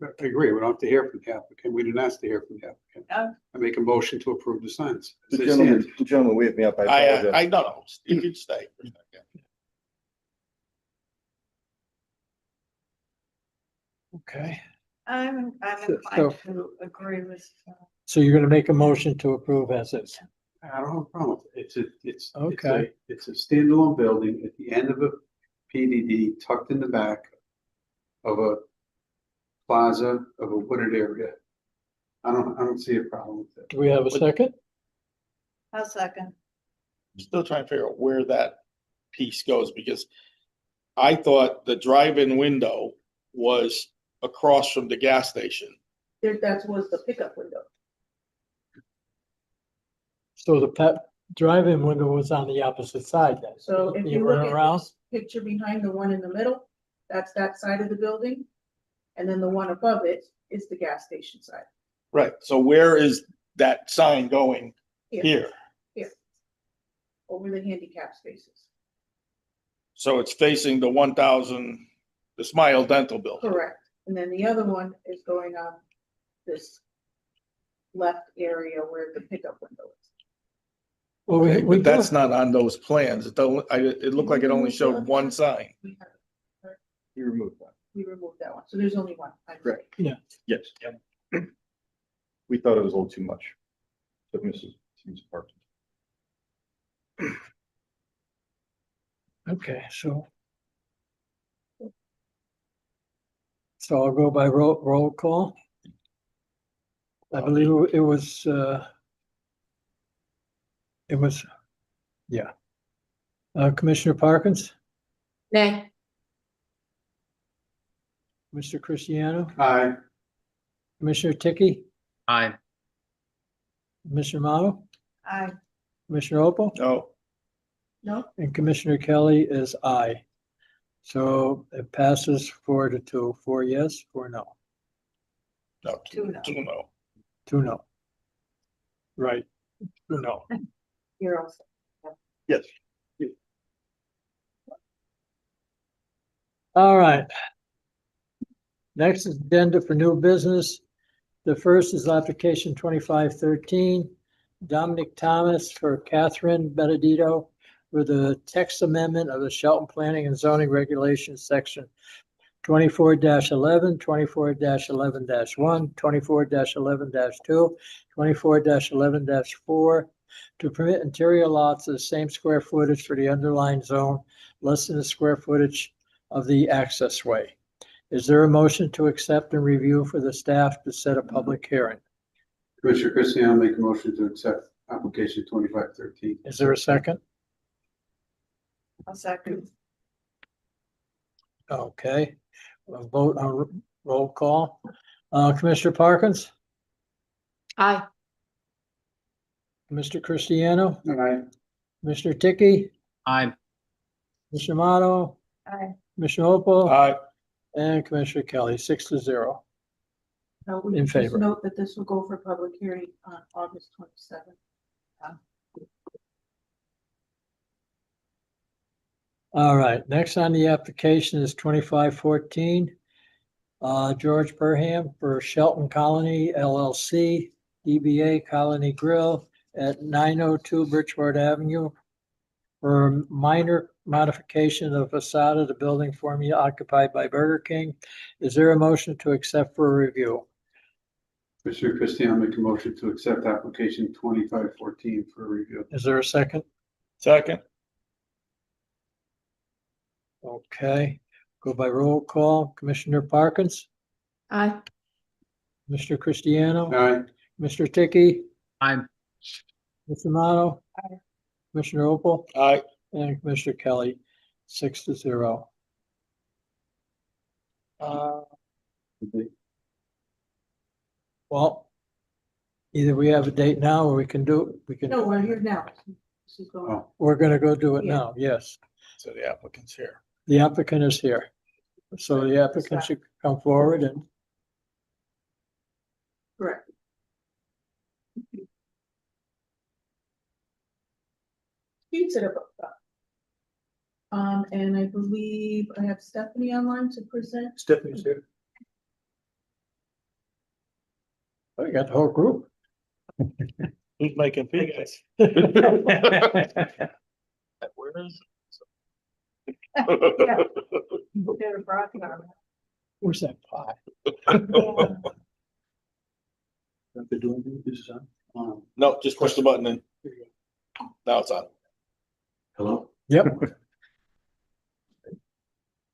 I agree, we don't have to hear from the applicant, we didn't ask to hear from the applicant. Oh. I make a motion to approve the signs. The They gentleman, stand. the gentleman waved me up. I apologize. I know, you can stay for a second. Okay, I'm So- inclined to agree with. so you're gonna make a motion to approve as is. I don't have a problem with it. Okay. It's a standalone building at the end of a PDD tucked in the back of a plaza of a wooded area. I don't see a problem with it. Do we have a second? I'll second. I'm still trying to figure out where that piece goes, because I thought the drive-in window was across from the gas station. That was the pickup window. So the drive-in window was on the opposite side then. So if you run look at around, this picture behind the one in the middle, that's that side of the building. And then the one above it is the gas station side. Right, so where is that sign going Here. here? Over the handicap spaces. So it's facing the 1,000, the Smile Dental building. Correct. And then the other one is going on this left area where the pickup window is. well, Okay, we but that's not on those plans. It looked like it only showed one sign. We have- We removed that. we removed that one. So there's only one. I'm Correct. sorry. Yes. We thought it was a little too much. But Mrs. Park. Okay, so. So I'll go by roll call. I believe it was, yeah. Commissioner Parkins, Nay. Mr. Cristiano, Aye. Commissioner Ticky, Aye. Commissioner Motto, I, Commissioner Opal, No, No? and Commissioner Kelly is aye. So it passes 4-2, 4 yes, 4 no, no, Two no. 2 no. 2 no. Right, 2 no. You're all set. Yes. All right. Next is agenda for new business. The first is application 2513, Dominic Thomas for Catherine Benedito for the text amendment of the Shelton Planning and Zoning Regulations, section 24-11, 24-11-1, 24-11-2, 24-11-4 to permit interior lots of the same square footage for the underlying zone, less than the square footage of the access way. Is there a motion to accept and review for the staff to set a public hearing? Commissioner Cristiano, make a motion to accept application 2513. Is there a second? I'll second. Okay, we'll vote on roll call. Commissioner Parkins, Aye. Mr. Cristiano, Aye. Mr. Tiki, Aye. Mr. Amato, Aye. Commissioner Opal, Aye. and Commissioner Kelly, 6-0. We In just favor. note that this will go for public hearing on August 27th. All right, next on the application is 2514. George Perham for Shelton Colony LLC, DBA Colony Grill at 902 Bridgeport Avenue for a minor modification of facade of the building formerly occupied by Burger King. Is there a motion to accept for review? Mr. Christie, I'll make a motion to accept application 2514 for review. Is there a second? Second. Okay, go by roll call. Commissioner Parkins, Aye. Mr. Cristiano, Aye. Mr. Tiki, Aye. Mr. Amato, Commissioner Opal, Aye. and Commissioner Kelly, 6-0. Well, either we have a date now or we can do, No, we're here now. This is going. Oh. we're gonna go do it Yeah. now, yes. So the applicant's here. The applicant is here. So the applicant should come forward and Correct. Speeds it up. And I believe I have Stephanie online to present. Stephanie's here. we got the whole group. Who's making pizzas? Where is Yeah. it? They're broccoli on it. Where's that pie? They're doing this, No, just push the button and now it's on. hello? Yep.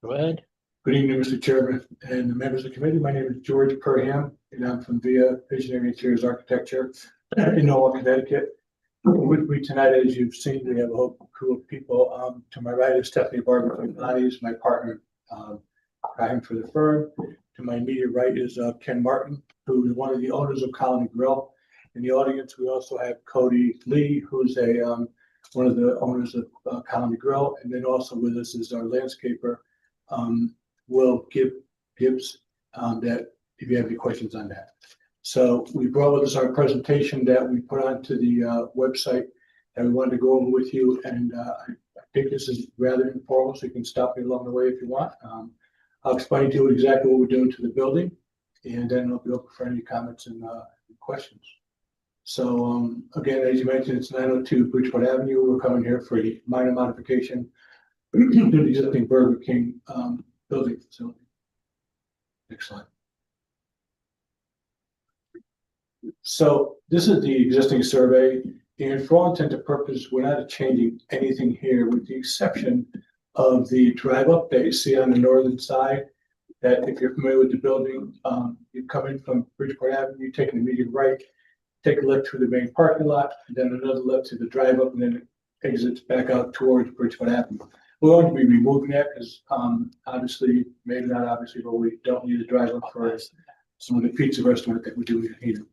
Go ahead. Good evening, Mr. Chairman and the members of the committee. My name is George Perham, and I'm from VIA Visionary Interiors Architecture in Norwalk, Connecticut. With me tonight, as you've seen, we have a whole crew of people. To my right is Stephanie Barber, my partner, hiring for the firm. To my immediate right is Ken Martin, who is one of the owners of Colony Grill. In the audience, we also have Cody Lee, who's one of the owners of Colony Grill, and then also with us is our landscaper, Will Gibbs, that if you have any questions on that. So we brought with us our presentation that we put onto the website that we wanted to go over with you. And I think this is rather informal, so you can stop me along the way if you want. I'll explain to you exactly what we're doing to the building, and then I'll be open for any comments and questions. So again, as you mentioned, it's 902 Bridgeport Avenue. We're coming here for a minor modification to the existing Burger King building facility. Next slide. So this is the existing survey, and for all intent and purpose, we're not changing anything here with the exception of the drive up that you see on the northern side. That if you're familiar with the building, you come in from Bridgeport Avenue, you take an immediate right, take a left through the main parking lot, and then another left to the drive up, and then it exits back out towards Bridgeport Avenue. We're going to be removing that because obviously, maybe not obviously, but we don't need to drive up for some of the pizza restaurant that we're doing here.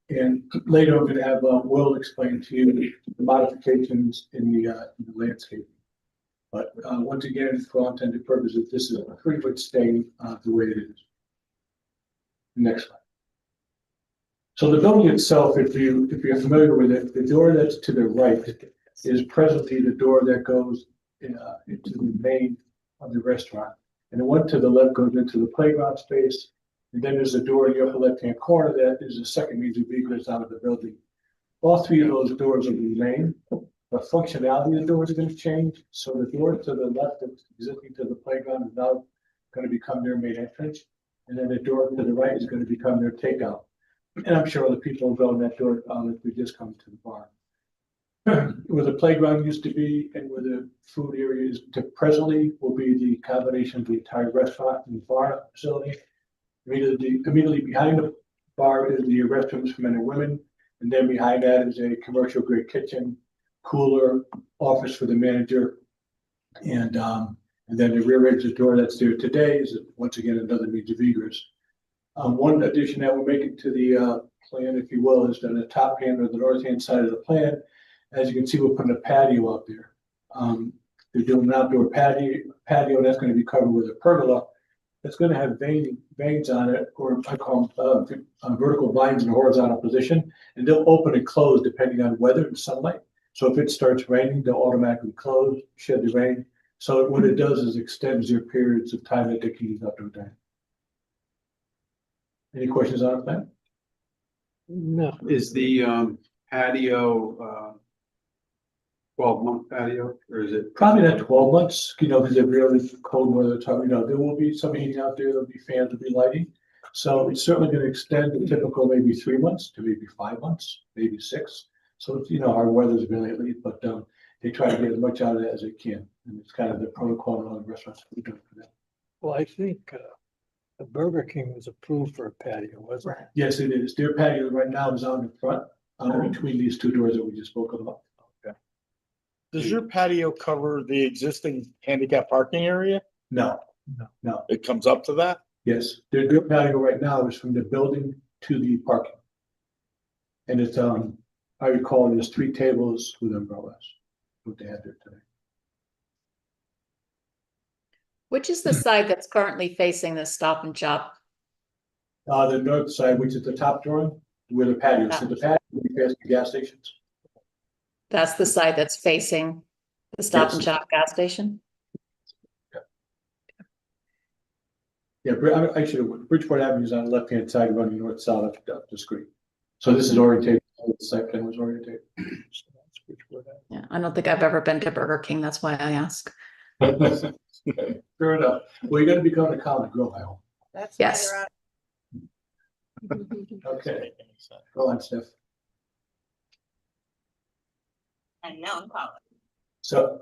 And later I'm going to have Will explain to you the modifications in the landscape. But once again, for all intended purposes, this is pretty much staying the way it is. Next slide. So the building itself, if you're familiar with it, the door that's to the right is presently the door that goes into the main of the restaurant. And the one to the left goes into the playground space. And then there's a door in the upper left-hand corner that is the second means of egress out of the building. All three of those doors will remain. The functionality of the doors are going to change. So the door to the left that's existing to the playground is now going to become their main entrance. And then the door to the right is going to become their takeout. And I'm sure other people will go in that door if we just come to the bar. Where the playground used to be and where the food area is presently will be the combination of the entire restaurant and bar facility. Immediately behind the bar is the restrooms for men and women. And then behind that is a commercial grade kitchen, cooler, office for the manager. And then the rear exit door that's there today is once again another means of egress. One addition that we're making to the plan, if you will, is on the top hand or the north-hand side of the plan. As you can see, we're putting a patio out there. They're doing an outdoor patio that's going to be covered with a pergola. It's going to have veins on it, or I call them vertical vines in a horizontal position, and they'll open and close depending on weather and sunlight. So if it starts raining, they'll automatically close, shed the rain. So what it does is extends your periods of time that they can use outdoor dining. Any questions on that? No. Is the patio 12-month patio, or is it? Probably not 12 months, because they're really cold weather time, there will be some heating out there, there'll be fans, there'll be lighting. So it's certainly going to extend the typical maybe 3 months to maybe 5 months, maybe 6. So it's, our weather's been lately, but they try to get as much out of it as they can. And it's kind of the protocol in all the restaurants that we do for that. Well, I think the Burger King was approved for a patio, wasn't it? Yes, it is. Their patio right now is out in front, between these two doors that we just spoke about. Does your patio cover the existing handicap parking area? No. It comes up to that? Yes, their patio right now is from the building to the parking. And it's, I recall there's 3 tables with umbrellas, what they have there today. Which is the side that's currently facing the Stop and Shop? The north side, which is the top drawing, where the patio is. So the patio will be past the gas stations. That's the side that's facing the Stop and Yes. Shop gas station? Yeah, actually, Bridgeport Avenue is on the left-hand side, running north-south up the street. So this is orientated, the site plan was orientated. Yeah, I don't think I've ever been to Burger King. That's why I ask. Fair enough. Well, you're gonna be coming to College Grove, I hope. That's Yes. why Okay, go on, Steph. they're unknown college. So.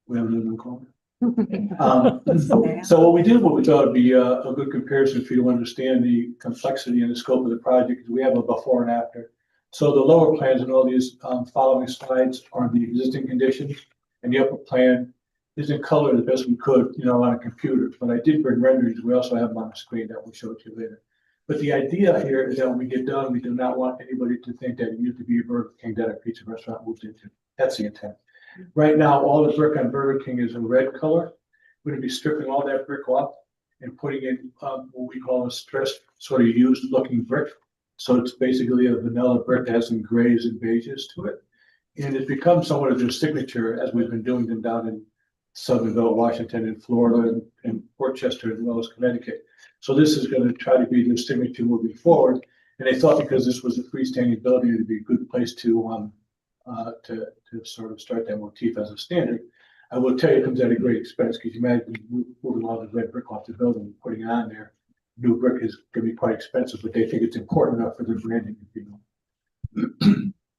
We have another call. So what we thought would be a good comparison for you to understand the complexity and the scope of the project, is we have a before and after. So the lower plans and all these following slides are the existing conditions, and the upper plan is in color the best we could, on a computer. But I did bring renderings. We also have them on the screen that we'll show to you later. But the idea here is that when we get done, we do not want anybody to think that it used to be a Burger King that a pizza restaurant moved into. That's the intent. Right now, all the brick on Burger King is a red color. We're going to be stripping all that brick off and putting in what we call a stressed, sort of used looking brick. So it's basically a vanilla brick that has some grays and beiges to it. And it becomes somewhat of their signature, as we've been doing them down in Southernville, Washington, and Florida, and Port Chester, as well as Connecticut. So this is going to try to be their signature moving forward. And they thought because this was a freestanding building, it'd be a good place to sort of start that motif as a standard. I will tell you, it comes at a great expense, because you imagine moving all the red brick off the building and putting it on there. New brick is going to be quite expensive, but they think it's important enough for their branding, if you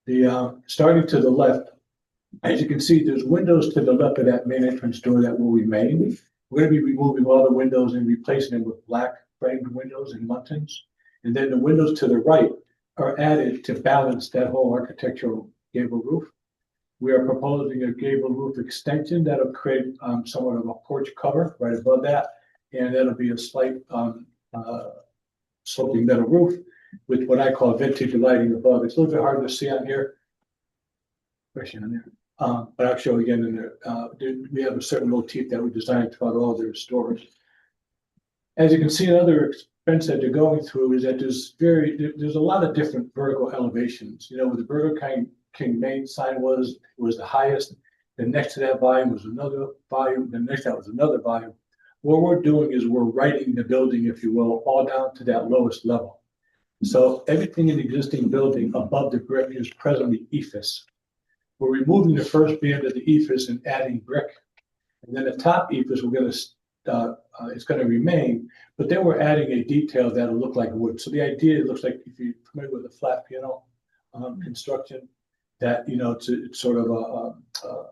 know. Starting to the left, as you can see, there's windows to the left of that main entrance door that will remain. We're going to be removing all the windows and replacing them with black framed windows and muntins. And then the windows to the right are added to balance that whole architectural gable roof. We are proposing a gable roof extension that'll create somewhat of a porch cover right above that. And that'll be a slight sloping metal roof with what I call vintage lighting above. It's a little bit hard to see on here, especially on there. But I'll show again in there. We have a certain motif that we designed throughout all their stores. As you can see, another expense that they're going through is that there's a lot of different vertical elevations. Where the Burger King main sign was the highest. Then next to that volume was another volume. Then next to that was another volume. What we're doing is we're writing the building, if you will, all down to that lowest level. So everything in the existing building above the brick is presently ephes. We're removing the first band of the ephes and adding brick. And then the top ephes, it's going to remain, but then we're adding a detail that'll look like wood. So the idea, it looks like, if you're familiar with a flat panel construction, that, it's sort of a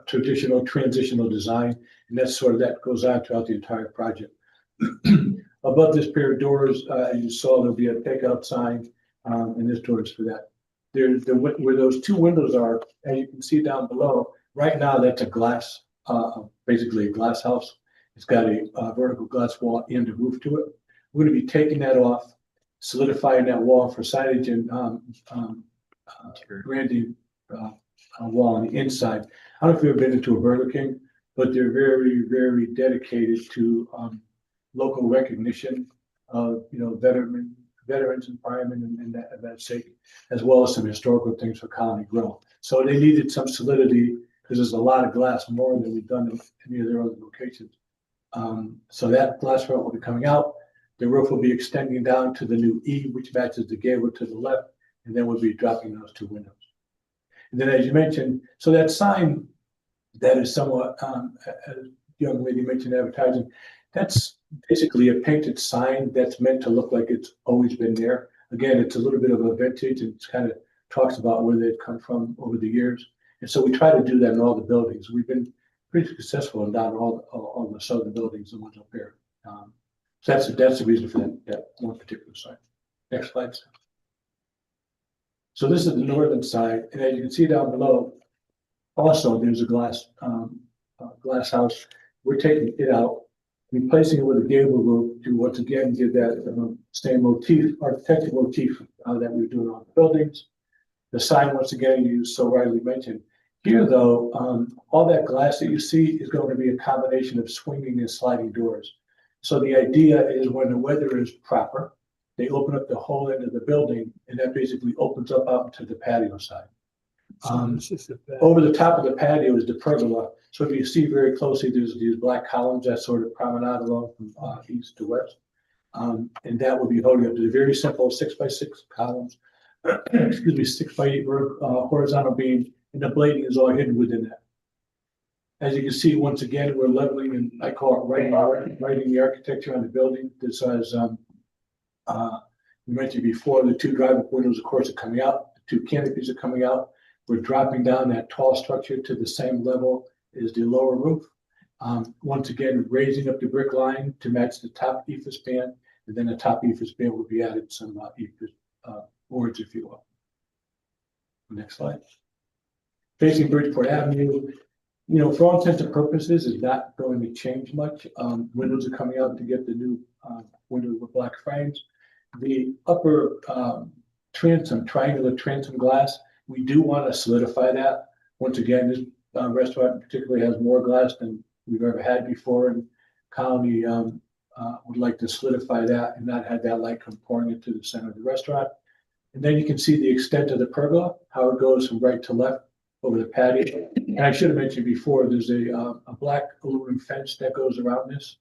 traditional transitional design. And that's sort of that goes on throughout the entire project. Above this pair of doors, as you saw, there'll be a takeout sign, and this door is for that. Where those two windows are, and you can see down below, right now that's a glass, basically a glass house. It's got a vertical glass wall and a roof to it. We're going to be taking that off solidifying that wall for signage and, branding, wall on the inside. I don't know if you've ever been into a Burger King, but they're very, very dedicated to, local recognition of, veterans and firemen and that sake, as well as some historical things for Colony Grill. So they needed some solidity because there's a lot of glass, more than we've done in any of their other locations. So that glass front will be coming out. The roof will be extending down to the new E, which matches the gable to the left, and then we'll be dropping those two windows. And then, as you mentioned, so that sign that is somewhat, as young lady mentioned, advertising, that's basically a painted sign that's meant to look like it's always been there. Again, it's a little bit of a vintage, and it kind of talks about where they've come from over the years. And so we try to do that in all the buildings. We've been pretty successful in down all the southern buildings, the ones up here. So that's the reason for that one particular sign. Next slide. So this is the northern side, and as you can see down below, also there's a glass house. We're taking it out, replacing it with a gable roof to once again give that same motif, architectural motif that we were doing on the buildings. The sign, once again, you so rightly mentioned. Here, though, all that glass that you see is going to be a combination of swinging and sliding doors. So the idea is when the weather is proper, they open up the whole end of the building, and that basically opens up out to the patio side. Over the top of the patio is the pergola. So if you see very closely, there's these black columns that sort of promenade along from east to west. And that will be holding up to the very simple 6x6 columns, 6x8 horizontal beam, and the blading is all hidden within that. As you can see, once again, we're leveling, and I call it writing the architecture on the building. This has, we mentioned before, the two drive-up windows, of course, are coming out. The two canopies are coming out. We're dropping down that tall structure to the same level as the lower roof. Once again, raising up the brick line to match the top ephes band, and then the top ephes band will be added some ephes boards, if you will. Next slide. Facing Bridgeport Avenue, for all intents and purposes, is not going to change much. Windows are coming out to get the new windows with black frames. The upper transom, triangular transom glass, we do want to solidify that. Once again, this restaurant particularly has more glass than we've ever had before, and Colony would like to solidify that and not have that light come pouring into the center of the restaurant. And then you can see the extent of the pergola, how it goes from right to left over the patio. And I should have mentioned before, there's a black aluminum fence that goes around this.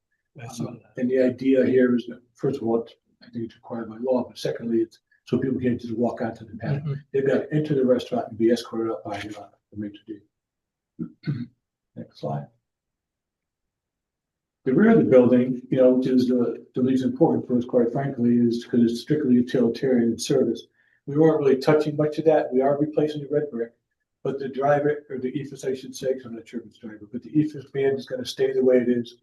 And the idea here is that, first of all, I think it's required by law, but secondly, it's so people can't just walk onto the patio. Mm-hmm. They've got to enter the restaurant and be escorted up by the maitre d'. Next slide. The rear of the building, which is the least important for us, quite frankly, is because it's strictly utilitarian service. We weren't really touching much of that. We are replacing the red brick, but the driver, or the ephes, I should say, because I'm not sure if it's driver, but the ephes band is going to stay the way it is.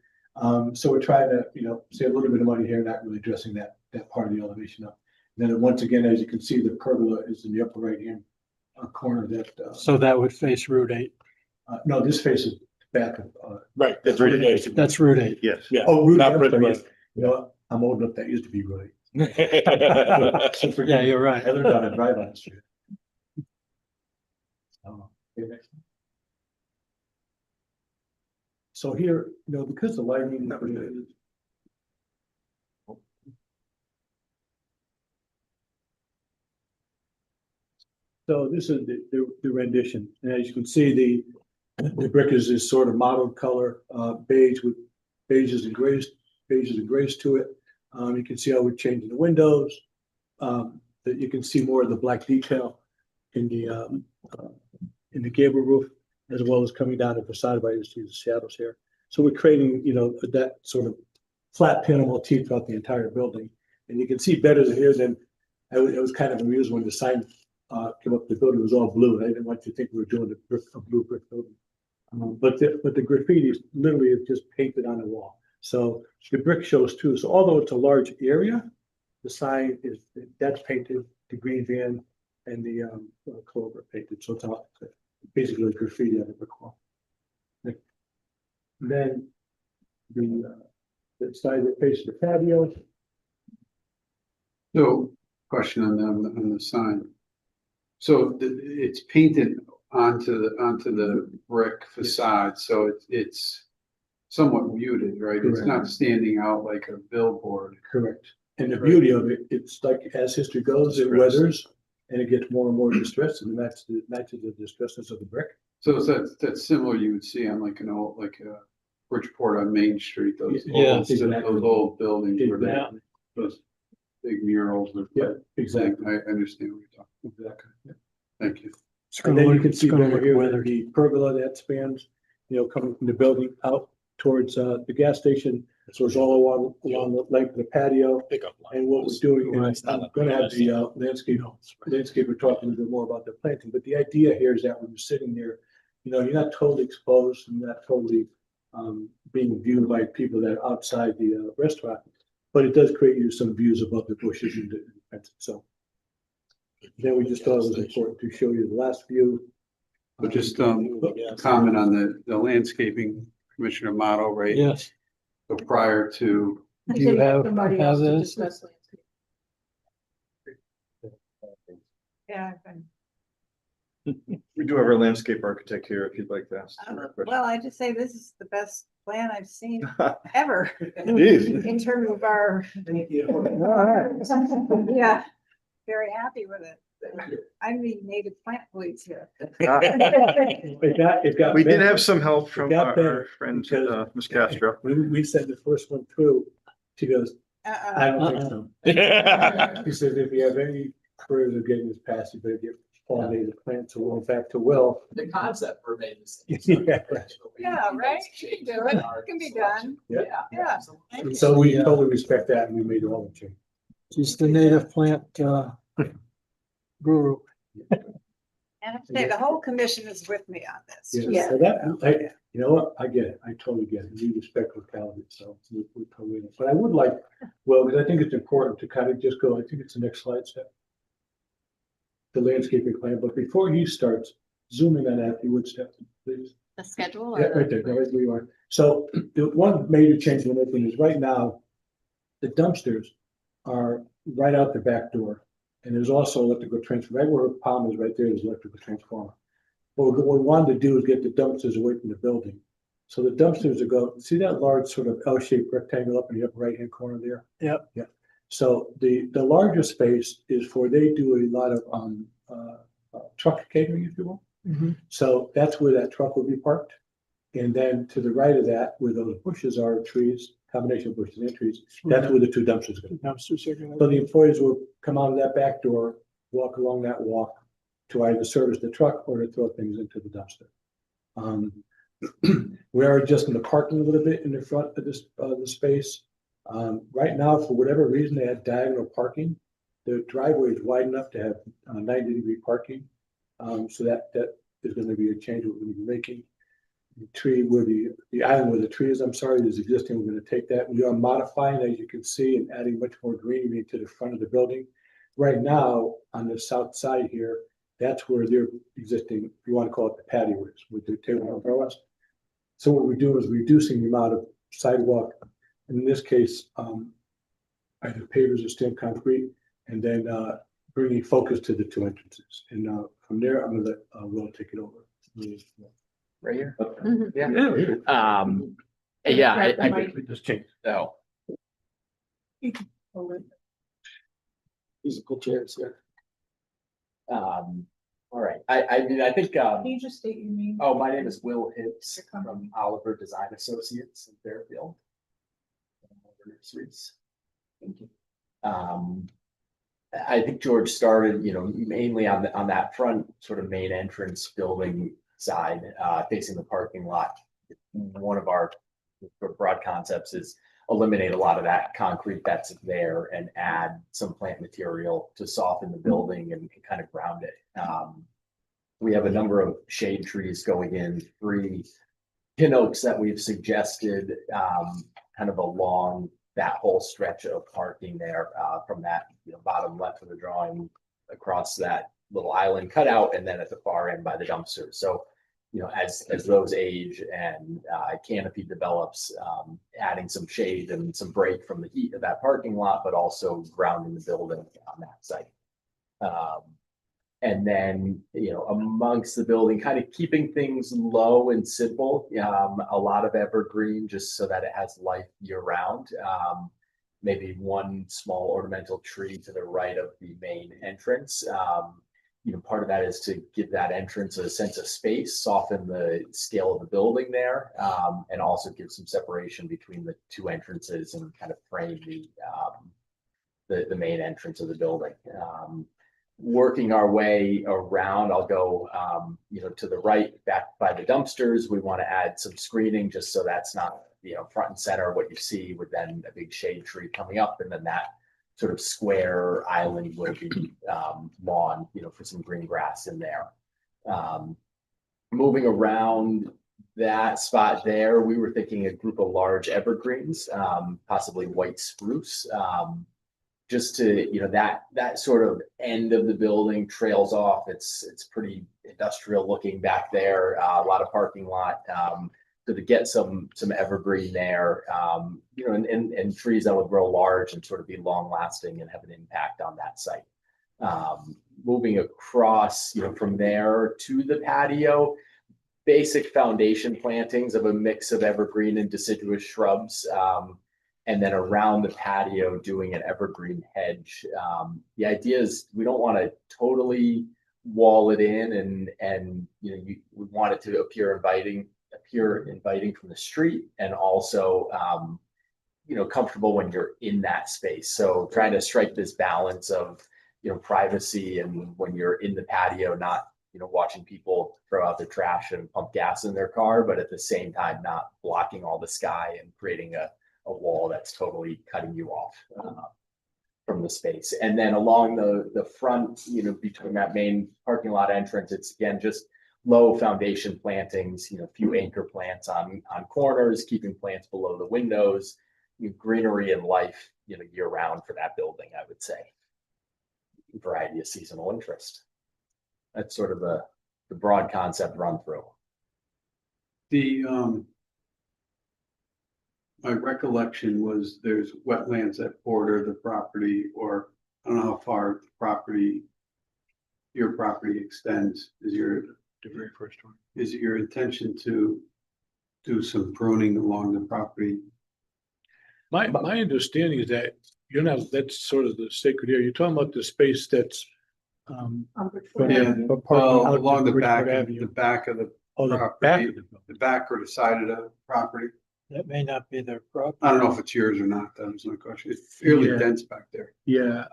So we're trying to, save a little bit of money here, not really addressing that part of the elevation up. And then once again, as you can see, the pergola is in the upper right-hand corner. So that would face Route 8. No, this faces back of. Right, that's Route 8. That's Route 8. Yes. Yeah. Oh, Route 8. Yes. I'm old enough, that used to be Route 8. Yeah, you're right. I learned how to drive on the street. Okay, next one. So here, because the lighting. So this is the rendition, and as you can see, the brick is this sort of mottled color, beige with beiges and grays to it. You can see how we're changing the windows. That you can see more of the black detail in the gable roof, as well as coming down the facade by the shadows here. So we're creating, that sort of flat panel motif throughout the entire building, and you can see better here than I was kind of amused when the sign came up. The building was all blue, and I didn't want you to think we were doing a blue brick building. But the graffiti is literally just painted on the wall. So the brick shows too. So although it's a large area, the sign that's painted, the green van and the clover painted. So it's all basically graffiti on the brick wall. Then the side that faces the patio. So, question on the sign. So it's painted onto the brick facade, so it's somewhat muted, right? It's Correct. not standing out like a billboard. Correct. And the beauty of it, it's like as history goes, it weathers and it gets more and more distressed, and that's the distressness of the brick. So that's similar you would see on like an old, like a Bridgeport on Main Street, those Yeah, old, exactly. those old buildings where they, Exactly. those big murals. Yeah, exactly. I understand what you're talking Exactly. Yeah. about. Thank you. And then you can see gonna better look here, weathered. the pergola that spans, coming from the building out towards the gas station. So it's all along the length of the patio. And what we're doing, and I'm gonna have the landscaper talk a little bit more about the planting, but the idea here is that when you're sitting there, you're not totally exposed and not totally being viewed by people that are outside the restaurant, but it does create you some views above the bushes and the fence. So then we just thought it was important to show you the last view. But just comment on the landscaping Commissioner Motto, right? Yes. So prior to, I Do you think have somebody else to this? discuss landscape. Yeah, I've been- We do have our landscape architect here if you'd like to ask. well, I just say this is the best plan I've seen ever. Indeed. In terms of our, Thank you. yeah, very happy with it. I'm the native plant police here. It got We did better. have some help from got our better friend, because- Ms. Castro. We sent the first one through. She goes, I don't think so. He says, if you have any prayers of getting this passed, you better get pollinated plants. So we're back to Will. The concept remained the same. Yeah. Yeah, right? You can do it. It can be done. Yeah. Yeah. So we totally respect that and we made all the change. She's the native plant guru. And I say the whole commission is with me on this. Yeah, so that, you know what, I get it, I totally get it, we respect locality, so we totally, but I would like, well, because I think it's important to kind of just go, I think it's the next slide step. The landscaping plan, but before he starts, zoom in on that, if you would, step, please. The schedule? Yeah, right there, right where you are. So the one major change we're making is right now, the dumpsters are right out the back door. And there's also electrical transfer, right where Palm is, right there, there's electrical transformer. What we wanted to do is get the dumpsters away from the building. So the dumpsters are go, see that large sort of L-shaped rectangle up in the upper right-hand corner there? Yep. Yeah. So the larger space is for, they do a lot of truck catering, if you will. So that's where that truck will be parked. And then to the right of that, where those bushes are, trees, combination of bushes and trees, that's where the two dumpsters go. Dumpsters are gonna. So the employees will come out of that back door, walk along that walk to either service the truck or to throw things into the dumpster. We are adjusting the parking a little bit in the front of this, the space. Right now, for whatever reason, they had diagonal parking. The driveway is wide enough to have 90-degree parking. So that is going to be a change we're going to be making. The tree where the island where the tree is, I'm sorry, is existing. We're going to take that. We are modifying, as you can see, and adding much more greenery to the front of the building. Right now, on the south side here, that's where their existing, if you want to call it the patio is, with the table and umbrellas. So what we're doing is reducing the amount of sidewalk. In this case, either pavers or stamped concrete, and then bringing focus to the two entrances. And from there, I'm going to let Will take it over. Right here? Mhm. Yeah. Yeah, I just changed. oh, Musical chairs here. all right. I mean, I think, Can you just state your name? oh, my name is Will Hibbs Your company. from Oliver Design Associates in Fairfield. Nurseries. Thank you. I think George started, mainly on that front sort of main entrance building side, facing the parking lot. One of our broad concepts is eliminate a lot of that concrete that's there and add some plant material to soften the building and kind of ground it. We have a number of shade trees going in, 3 pin oaks that we've suggested kind of along that whole stretch of parking there, from that bottom left of the drawing across that little island cutout, and then at the far end by the dumpster. So as those age and canopy develops, adding some shade and some break from the heat of that parking lot, but also grounding the building on that site. And then, amongst the building, kind of keeping things low and simple, a lot of evergreen just so that it has life year round. Maybe one small ornamental tree to the right of the main entrance. Part of that is to give that entrance a sense of space, soften the scale of the building there, and also give some separation between the two entrances and kind of frame the main entrance of the building. Working our way around, I'll go, to the right, back by the dumpsters. We want to add some screening just so that's not, front and center. What you see with then a big shade tree coming up, and then that sort of square island will be lawn, for some green grass in there. Moving around that spot there, we were thinking a group of large evergreens, possibly white spruce. Just to, that sort of end of the building trails off. It's pretty industrial looking back there, a lot of parking lot. So to get some evergreen there, and trees that will grow large and sort of be long lasting and have an impact on that site. Moving across, from there to the patio, basic foundation plantings of a mix of evergreen and deciduous shrubs. And then around the patio doing an evergreen hedge. The idea is we don't want to totally wall it in, and we want it to appear inviting from the street, and also comfortable when you're in that space. So trying to strike this balance of privacy, and when you're in the patio, not watching people throw out their trash and pump gas in their car, but at the same time not blocking all the sky and creating a wall that's totally cutting you off from the space. And then along the front, between that main parking lot entrance, it's again just low foundation plantings, a few anchor plants on corners, keeping plants below the windows, greenery and life, year round for that building, I would say. Variety of seasonal interest. That's sort of the broad concept run through. My recollection was there's wetlands that border the property, or I don't know how far your property extends. The very first one. Is it your intention to do some pruning along the property? My understanding is that that's sort of the sacred area. You're talking about the space that's Along the back of the property, the back or the side of the property. That may not be their property. I don't know if it's yours or not. That was my question. It's fairly dense back there. Yeah,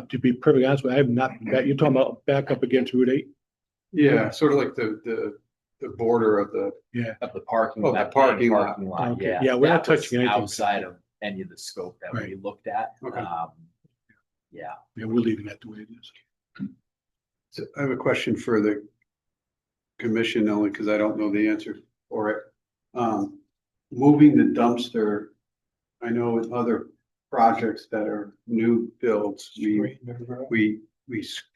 to be perfectly honest with you, I have not been back. You're talking about back up against Route 8? Yeah, sort of like the border of the parking lot. Parking lot. Okay. Yeah, we're not touching anything outside of any of the scope that we looked at. Okay. Yeah, we're leaving that the way it is. So I have a question for the commission, only because I don't know the answer for it. Moving the dumpster, I know with other projects that are new builds, we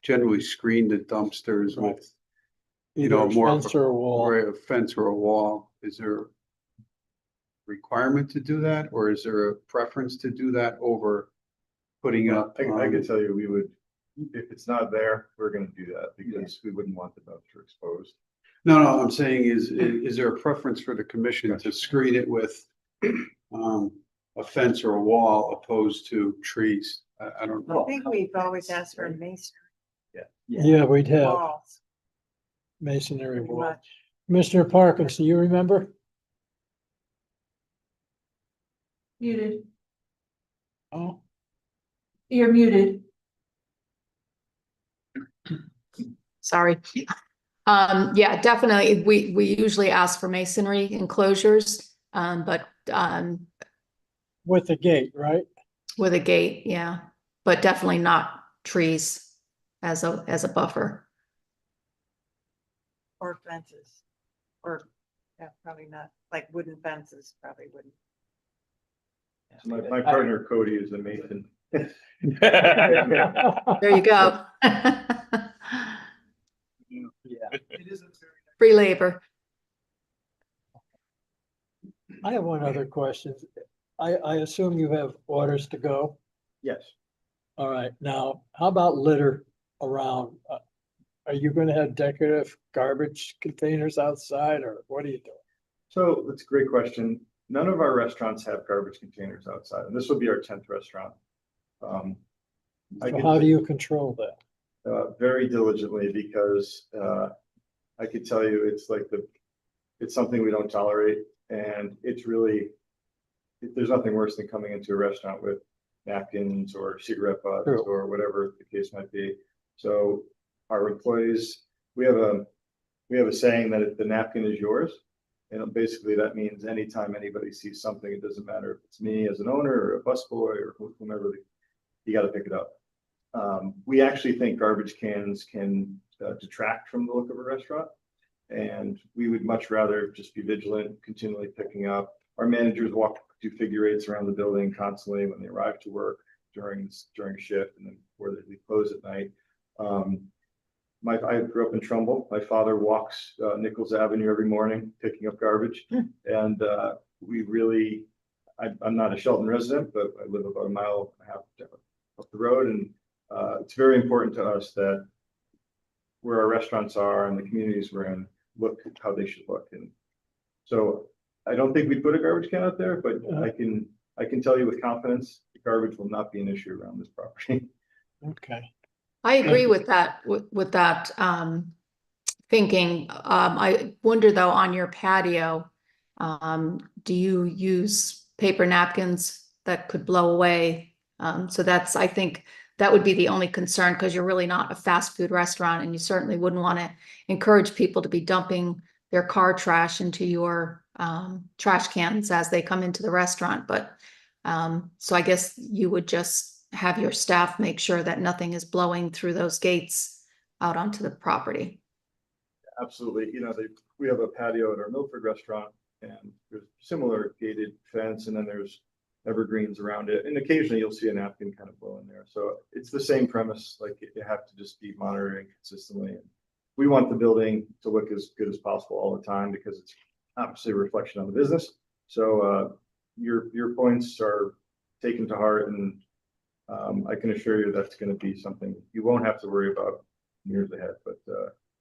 generally screen the dumpsters with, more fence or a wall. or a fence or a wall. Is there a requirement to do that, or is there a preference to do that over putting up? I can tell you, we would, if it's not there, we're going to do that because we wouldn't want the dumpster exposed. No, I'm saying is there a preference for the commission to screen it with a fence or a wall opposed to trees? I don't know. I think we've always asked for masonry Yeah, we'd have walls. masonry pretty wall. much. Commissioner Parkins, do you remember? Muted. Oh, You're muted. Sorry. Yeah, definitely. We usually ask for masonry enclosures, but with the gate, right? with a gate, yeah, but definitely not trees as a buffer. Or fences, or, yeah, probably not, like wooden fences, probably wouldn't. So my partner Cody is a mason. There you go. Yeah. Free labor. I have one other question. I assume you have orders to go. Yes. All right, now, how about litter around? Are you gonna have decorative garbage containers outside, or what are you doing? So that's a great question. None of our restaurants have garbage containers outside, and this will be our 10th restaurant. I So can- how do you control that? Very diligently, because I could tell you it's it's something we don't tolerate, and it's really, there's nothing worse than coming into a restaurant with napkins or cigarette butts True. or whatever the case might be. So our employees, we have a saying that if the napkin is yours, and basically that means anytime anybody sees something, it doesn't matter if it's me as an owner or a busboy or whomever, you got to pick it up. We actually think garbage cans can detract from the look of a restaurant, and we would much rather just be vigilant, continually picking up. Our managers do figure eights around the building constantly when they arrive to work during shift, and then before they close at night. I grew up in Trumbull. My father walks Nichols Avenue every morning picking up garbage, and I'm not a Shelton resident, but I live about a mile and a half up the road, and it's very important to us that where our restaurants are and the communities we're in look how they should look. And so I don't think we put a garbage can out there, but I can tell you with confidence, the garbage will not be an issue around this property. Okay. I agree with that, thinking. I wonder though, on your patio, do you use paper napkins that could blow away? So I think that would be the only concern, because you're really not a fast food restaurant, and you certainly wouldn't want to encourage people to be dumping their car trash into your trash cans as they come into the restaurant. But so I guess you would just have your staff make sure that nothing is blowing through those gates out onto the property. Absolutely. We have a patio at our Milford restaurant, and there's similar gated fence, and then there's evergreens around it. And occasionally you'll see a napkin kind of blow in there. So it's the same premise, like you have to just be monitoring consistently. And we want the building to look as good as possible all the time, because it's obviously a reflection on the business. So your points are taken to heart, and I can assure you that's going to be something you won't have to worry about years ahead, but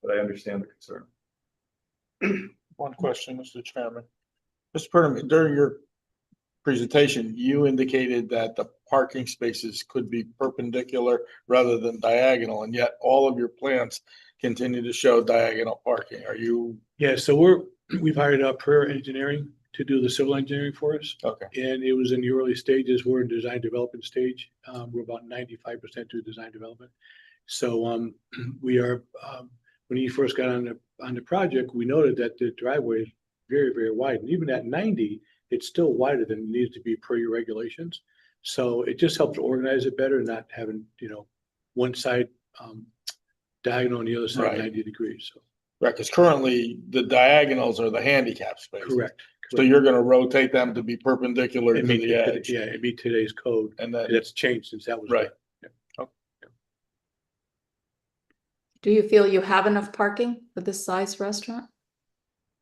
I understand the concern. One question, Mr. Chairman. Mr. Purdom, during your presentation, you indicated that the parking spaces could be perpendicular rather than diagonal, and yet all of your plans continue to show diagonal parking. Are you? Yeah, so we've hired up Prayer Engineering to do the civil engineering for us. Okay. And it was in the early stages. We're in design development stage. We're about 95% through design development. So we are, when he first got on the project, we noted that the driveway is very, very wide. And even at 90, it's still wider than it needs to be per your regulations. So it just helps organize it better, not having, one side diagonal and the other side Right. 90 degrees. So. Right, because currently the diagonals are the handicap spaces. Correct. So you're going to rotate them to be perpendicular to the edge. Yeah, it meet today's code. And then That's changed since that was. right. Yeah. Do you feel you have enough parking for this size restaurant?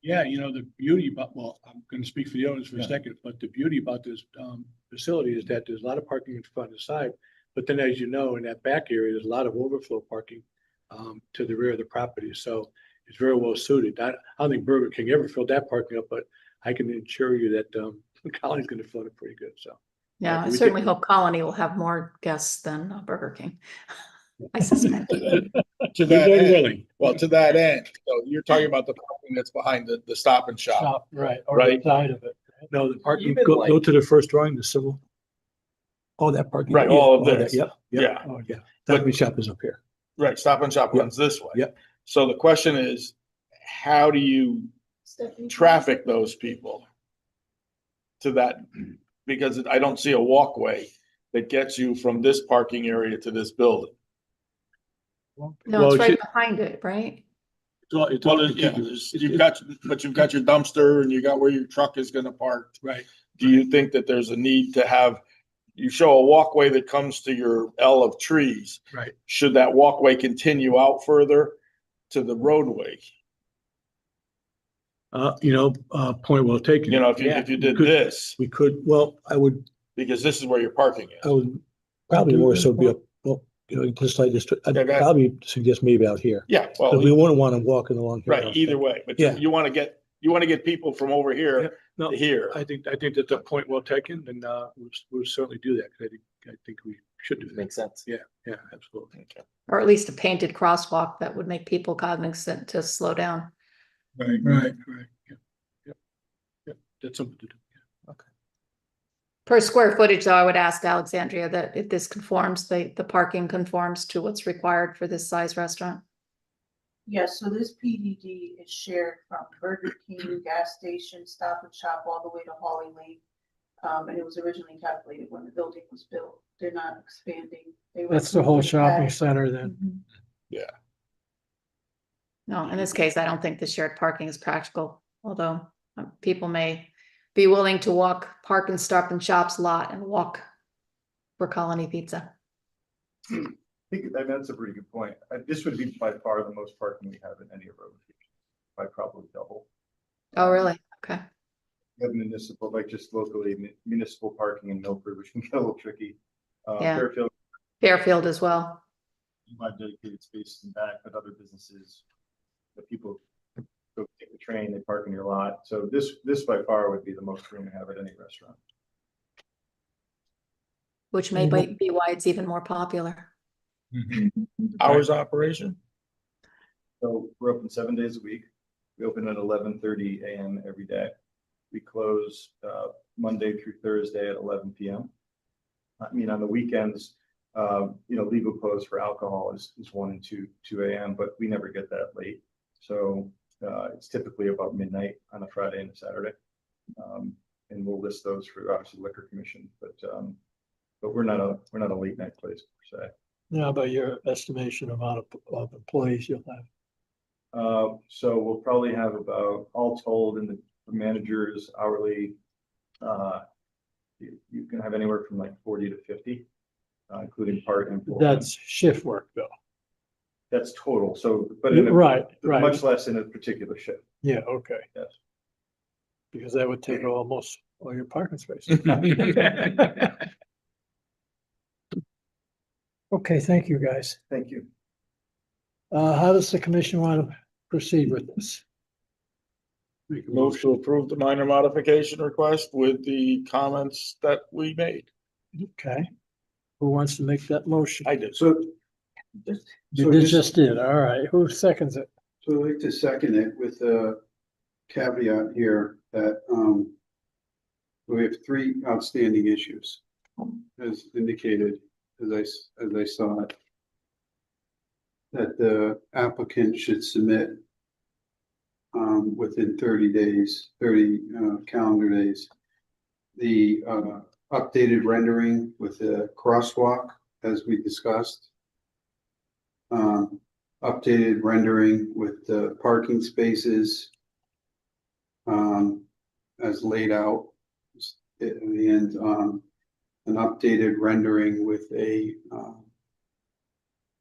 Yeah, the beauty about, well, I'm going to speak for the owners for a second, but the beauty about this facility is that there's a lot of parking in front and side. But then, as you know, in that back area, there's a lot of overflow parking to the rear of the property. So it's very well suited. I don't think Burger King ever filled that parking up, but I can assure you that Colony's going to fill it pretty good. So Yeah, I certainly hope Colony will have more guests than Burger King. I suspect. To that end, well, to that end, so you're talking about the parking that's behind the Stop and Shop. Right, or Right. the side of it. no, the parking, Even go to the first drawing, the civil. Oh, that parking. Right, yeah, all of that, this. Yeah. Yeah. Oh, yeah. Stop and Shop is up here. Right, Stop and Shop Yep. runs this way. Yep. So the question is, how do you traffic those people to that? Because I don't see a walkway that gets you from this parking area to this building. No, Well, it's right should- behind it, right? It's Well, all yeah, contiguous. you've got your dumpster and you got where your truck is going to park. Right. Do you think that there's a need to have, you show a walkway that comes to your L of trees? Right. Should that walkway continue out further to the roadway? Point well taken. You know, if you did this, We could, well, I would because this is where your parking I is. would probably more so be up, well, just like this, I'd Yeah, probably suggest maybe out here. Yeah, well, Because we wouldn't want them walking along here. I right, don't either think. way, but Yeah. you want to get people from over Yeah, here no, to here. I think that's a point well taken, and we'll certainly do that, because I think we should do that. Makes sense. Yeah, absolutely. Okay. Or at least a painted crosswalk that would make people cognizant to slow down. Right. Yeah, that's something to do. Per square footage, though, I would ask Alexandria that if this conforms, the parking conforms to what's required for this size restaurant. Yes, so this PDD is shared from Burger King, gas station, Stop and Shop, all the way to Holly Lane. And it was originally calculated when the building was built. They're not expanding. That's the whole shopping center then. Mhm. Yeah. No, in this case, I don't think the shared parking is practical, although people may be willing to park and Stop and Shop's lot and walk for Colony Pizza. I think that's a pretty good point. This would be by far the most parking we have in any of our locations, by probably double. Oh, really? Okay. We have municipal, like just locally, municipal parking in Milford, which can get a little tricky. Yeah. Fairfield, Fairfield as well. you might dedicated spaces in back, but other businesses, the people go take the train, they park in your lot. So this by far would be the most room to have at any restaurant. Which may be why it's even more popular. Hours of operation? So we're open 7 days a week. We open at 11:30 a.m. every day. We close Monday through Thursday at 11 p.m. I mean, on the weekends, legal close for alcohol is 1 and 2 a.m., but we never get that late. So it's typically about midnight on a Friday and a Saturday. And we'll list those for obviously liquor commission, but we're not a late night place per se. Now about your estimation amount of employees you'll have. So we'll probably have about, all told, in the managers hourly, you can have anywhere from like 40 to 50, including part and full. That's shift work though. That's total. So, but Right. much less in a particular shift. Yeah, okay. Yes. Because that would take almost all your parking spaces. Okay, thank you, guys. Thank you. How does the commission want to proceed with this? Move to approve the minor modification request with the comments that we made. Okay. Who wants to make that motion? I did. So You just did. All right. Who seconds it? So I'd like to second it with a caveat here that we have 3 outstanding issues, as indicated, as I saw it, that the applicant should submit within 30 calendar days, the updated rendering with the crosswalk, as we discussed. Updated rendering with the parking spaces as laid out, and an updated rendering with a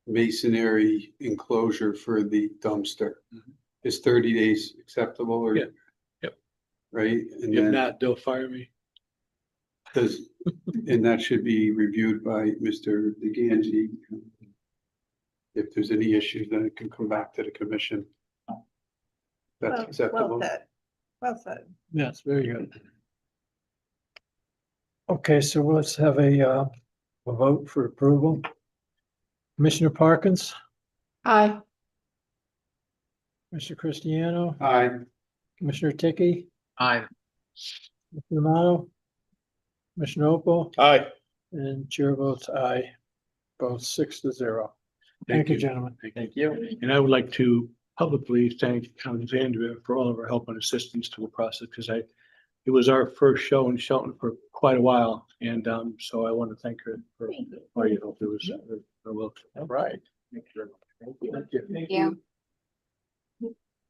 masonry enclosure for the dumpster. Is 30 days acceptable, or? Yeah. Yep. Right? And If then not, they'll fire me. and that should be reviewed by Mr. DeGangi. If there's any issues, then it can come back to the commission. That's acceptable. Well said. Yes, very good. Okay, so let's have a vote for approval. Commissioner Parkins, Aye. Mr. Cristiano, Aye. Commissioner Ticky, Aye. Mr. Amato, Commissioner Opal, Aye. and chair votes aye, both 6-0. Thank you, gentlemen. Thank you. And I would like to publicly thank Alexandria for all of her help and assistance to the process, because it was our first show in Shelton for quite a while. And so I want to thank her for all your help. It was her work. All right. Thank you. Thank you.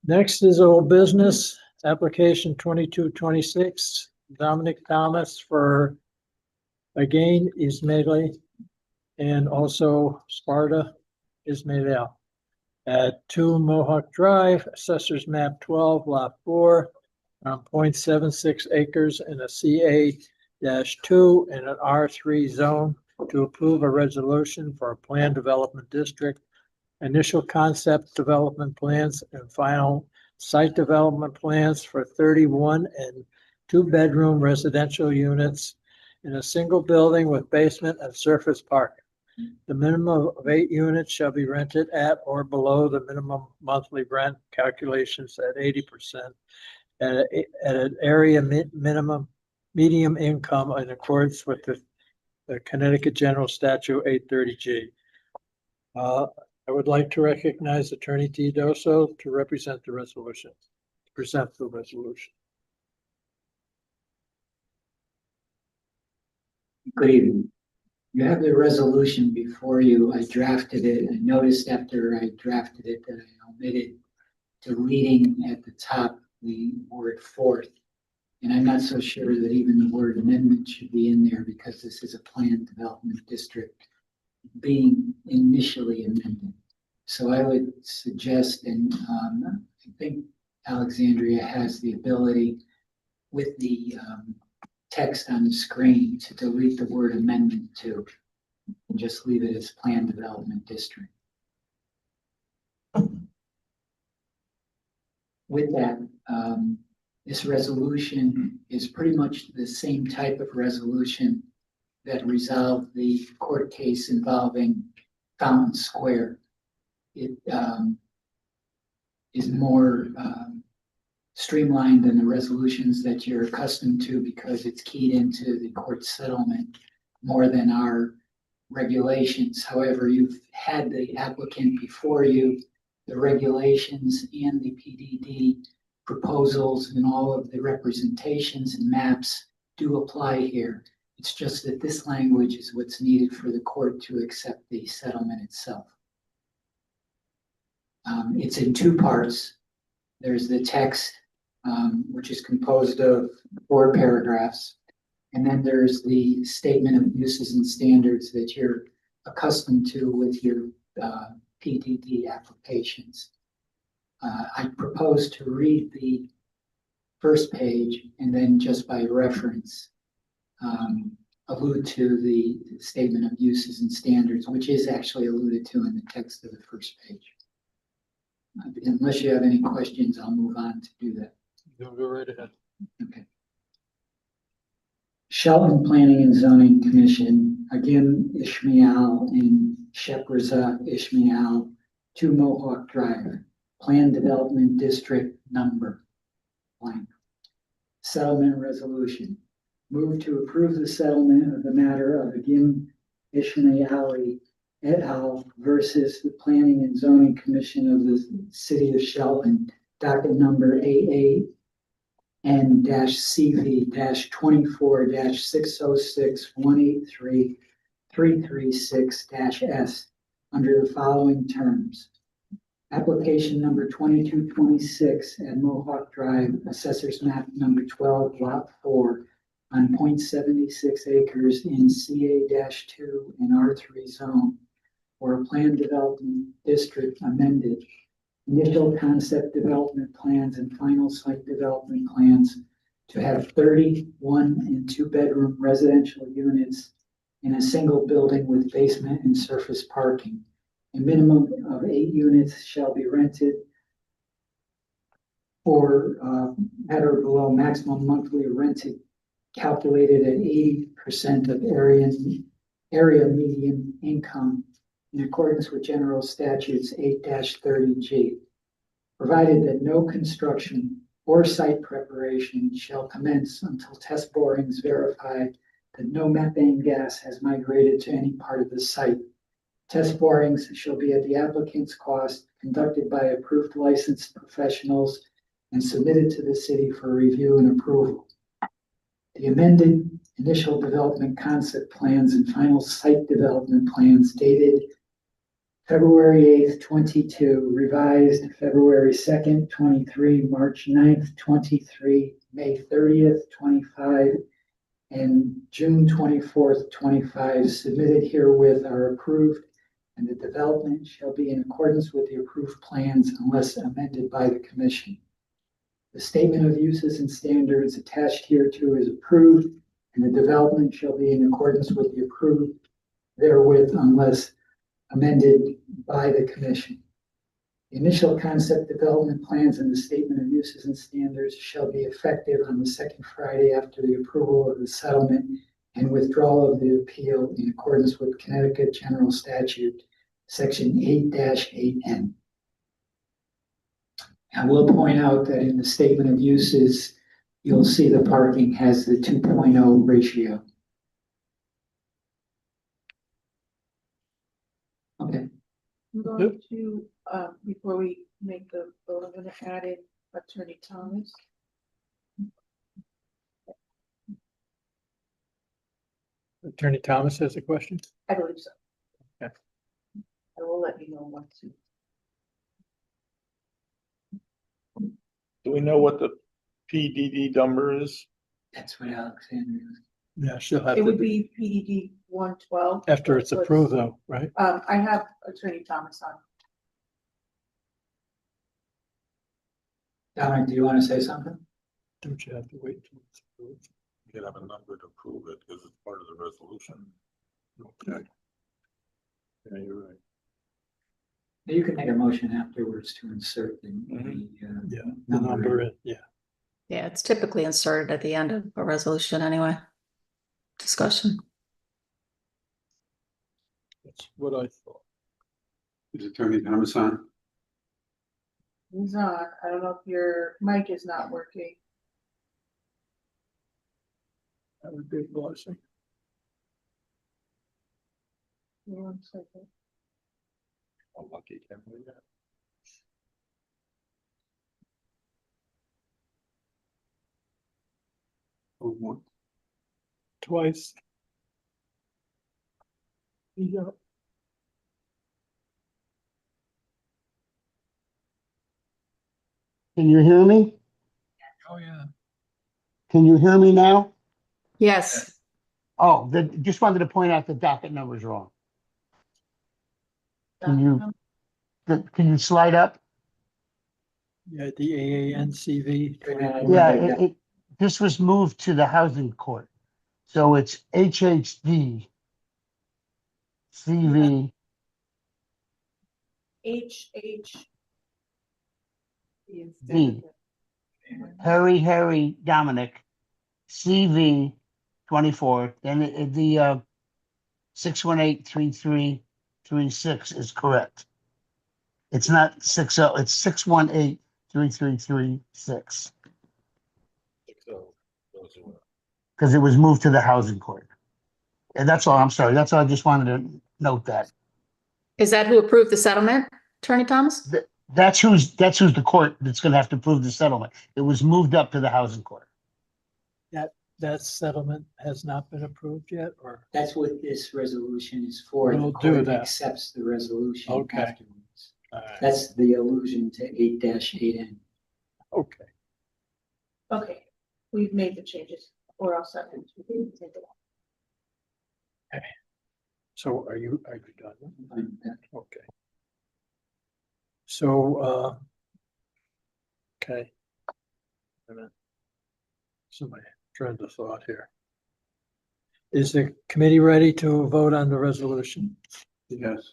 Next is old business, application 2226, Dominic Thomas for, again, Ismaili, and also Sparta Ismail at 2 Mohawk Drive, Assessors Map 12, Lot 4, on 0.76 acres in a CA-2 in an R3 zone to approve a resolution for a planned development district, initial concept development plans, and final site development plans for 31 and 2-bedroom residential units in a single building with basement and surface parking. The minimum of 8 units shall be rented at or below the minimum monthly rent calculations at 80% at an area minimum medium income in accordance with the Connecticut General Statute 830G. I would like to recognize Attorney Tedosco to represent the resolution, present the resolution. Good evening. You have the resolution before you. I drafted it. I noticed after I drafted it that I omitted deleting at the top the word fourth. And I'm not so sure that even the word amendment should be in there because this is a planned development district being initially amended. So I would suggest, and I think Alexandria has the ability with the text on the screen to delete the word amendment too, and just leave it as planned development district. With that, this resolution is pretty much the same type of resolution that resolved the court case involving Fountain Square. It is more streamlined than the resolutions that you're accustomed to because it's keyed into the court settlement more than our regulations. However, you've had the applicant before you, the regulations and the PDD proposals and all of the representations and maps do apply here. It's just that this language is what's needed for the court to accept the settlement itself. It's in 2 parts. There's the text, which is composed of 4 paragraphs. And then there's the statement of uses and standards that you're accustomed to with your PDD applications. I propose to read the first page and then just by reference allude to the statement of uses and standards, which is actually alluded to in the text of the first page. Unless you have any questions, I'll move on to do that. You'll go right ahead. Okay. Shelton Planning and Zoning Commission, again, Ishmael and Shepreza Ishmael, 2 Mohawk Drive, Plan Development District number blank. Settlement resolution. Move to approve the settlement of the matter of Agim Ishmaeli et al. Versus the Planning and Zoning Commission of the City of Shelton, docket number AAN-CV-24-606-183-336-S under the following terms. Application number 2226 at Mohawk Drive, Assessors Map number 12, Lot 4, on 0.76 acres in CA-2 and R3 zone, or a planned development district amended. Initial concept development plans and final site development plans to have 31 and 2-bedroom residential units in a single building with basement and surface parking. A minimum of 8 units shall be rented for at or below maximum monthly rented calculated at 80% of area median income in accordance with General Statutes 8-30G, provided that no construction or site preparation shall commence until test borings verify that no methane gas has migrated to any part of the site. Test borings shall be at the applicant's cost, conducted by approved licensed professionals, and submitted to the city for review and approval. The amended initial development concept plans and final site development plans dated February 8th, 22, revised February 2nd, 23, March 9th, 23, May 30th, 25, and June 24th, 25, submitted herewith are approved and the development shall be in accordance with the approved plans unless amended by the commission. The statement of uses and standards attached hereto is approved, and the development shall be in accordance with the approved therewith unless amended by the commission. The initial concept development plans and the statement of uses and standards shall be effective on the second Friday after the approval of the settlement and withdrawal of the appeal in accordance with Connecticut General Statute, Section 8-8N. I will point out that in the statement of uses, you'll see the parking has the 2.0 ratio. Okay. I'm going to, before we make the vote, I'm gonna add in Attorney Thomas. Attorney Thomas has a question. I believe so. Okay. I will let you know once you. Do we know what the PDD number is? That's what Alexandria was. Yeah, she'll have It would to, be PDD 112. after it's approved though, right? I have Attorney Thomas on. Dominic, do you want to say something? Don't you have to wait till it's approved? You can have a number to prove it because it's part of the resolution. Okay. Yeah, you're right. You can make a motion afterwards to insert the, Yeah, the number, yeah. Yeah, it's typically inserted at the end of a resolution anyway. Discussion. That's what I thought. Is Attorney Thomas on? He's on. I don't know if your mic is not working. That would be a blessing. 1 second. I'm lucky, can't believe that. Oh, one. Twice. Yeah. Can you hear me? Oh, yeah. Can you hear me now? Yes. Oh, just wanted to point out the docket number's wrong. Can you slide up? Yeah, the AANCV. Yeah, this was moved to the housing court. So it's HHD CV. D. Harry Dominic CV 24. Then the 618-3336 is correct. It's not 60, it's 618-3336. Because it was moved to the housing court. And that's all, I'm sorry. That's all, I just wanted to note that. Is that who approved the settlement, Attorney Thomas? That's who's the court that's gonna have to approve the settlement. It was moved up to the housing court. That settlement has not been approved yet, or? That's what this resolution is for. We'll The do court that. accepts the resolution Okay. afterwards. All right. That's the allusion to 8-8N. Okay. Okay, we've made the changes, or I'll second. Okay. So are you done? Okay. So, okay. Wait a minute. Somebody trained of thought here. Is the committee ready to vote on the resolution? Yes.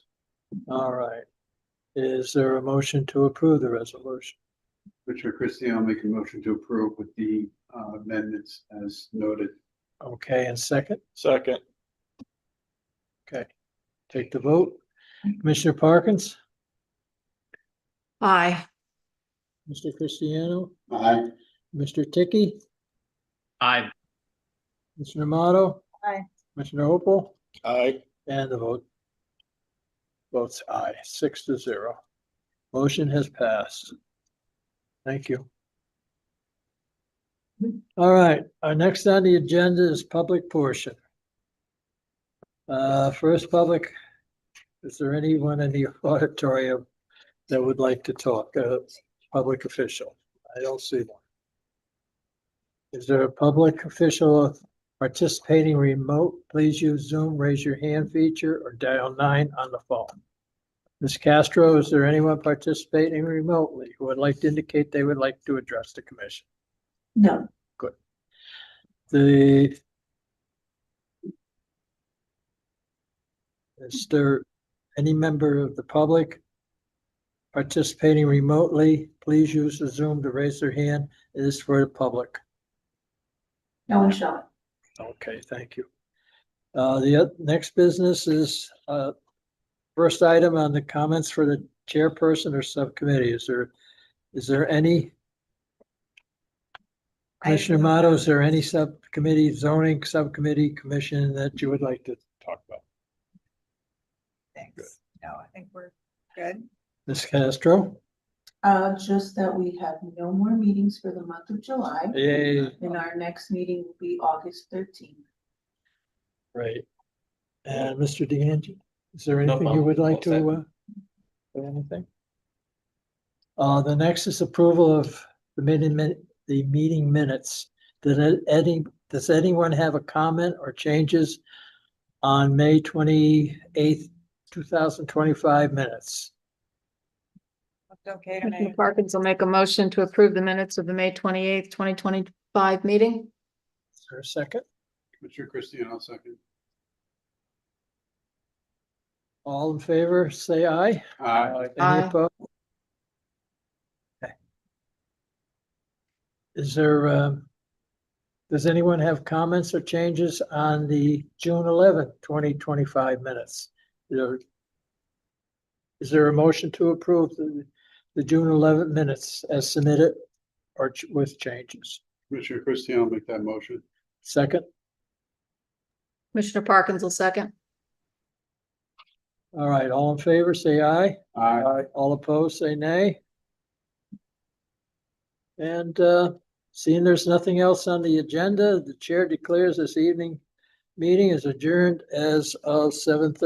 All right. Is there a motion to approve the resolution? Richard Christie, I'll make a motion to approve with the amendments as noted. Okay, and second? Second. Okay. Take the vote. Commissioner Parkins? Aye. Mr. Cristiano? Aye. Mr. Tiki? Aye. Mr. Amato? Aye. Commissioner Opal? Aye. And the votes aye, 6-0. Motion has passed. Thank you. All right, our next on the agenda is public portion. First public, is there anyone in the auditorium that would like to talk, public official? I don't see one. Is there a public official participating remote? Please use Zoom, raise your hand feature, or dial 9 on the phone. Ms. Castro, is there anyone participating remotely who would like to indicate they would like to address the commission? No. Good. Is there any member of the public participating remotely? Please use the Zoom to raise their hand. It is for the public. No one showing. Okay, thank you. The next business is, first item on the comments for the chairperson or subcommittee. Is there any? Commissioner Motto, is there any subcommittee, zoning subcommittee, commission that you would like to talk about? Thanks. No, I think we're good. Ms. Castro? Just that we have no more meetings for the month of July. Yay. And our next meeting will be August 13th. Right. And Mr. DeAngie, is there anything you problem. would like to, say anything? The next is approval of the meeting minutes. Does anyone have a comment or changes on May 28th, 2025 minutes? Okay to Commissioner me. Parkins will make a motion to approve the minutes of the May 28th, 2025 meeting. Is there a second? Commissioner Christian, I'll second. All in favor, say aye. Aye. Any Aye. opposed? Okay. Is there, does anyone have comments or changes on the June 11th, 2025 minutes? Is there a motion to approve the June 11th minutes as submitted or with changes? Commissioner Christian, I'll make that motion. Second? Commissioner Parkins will second. All right, all in favor, say aye. Aye. All opposed, say nay. And seeing there's nothing else on the agenda, the chair declares this evening meeting is adjourned as of 7:30.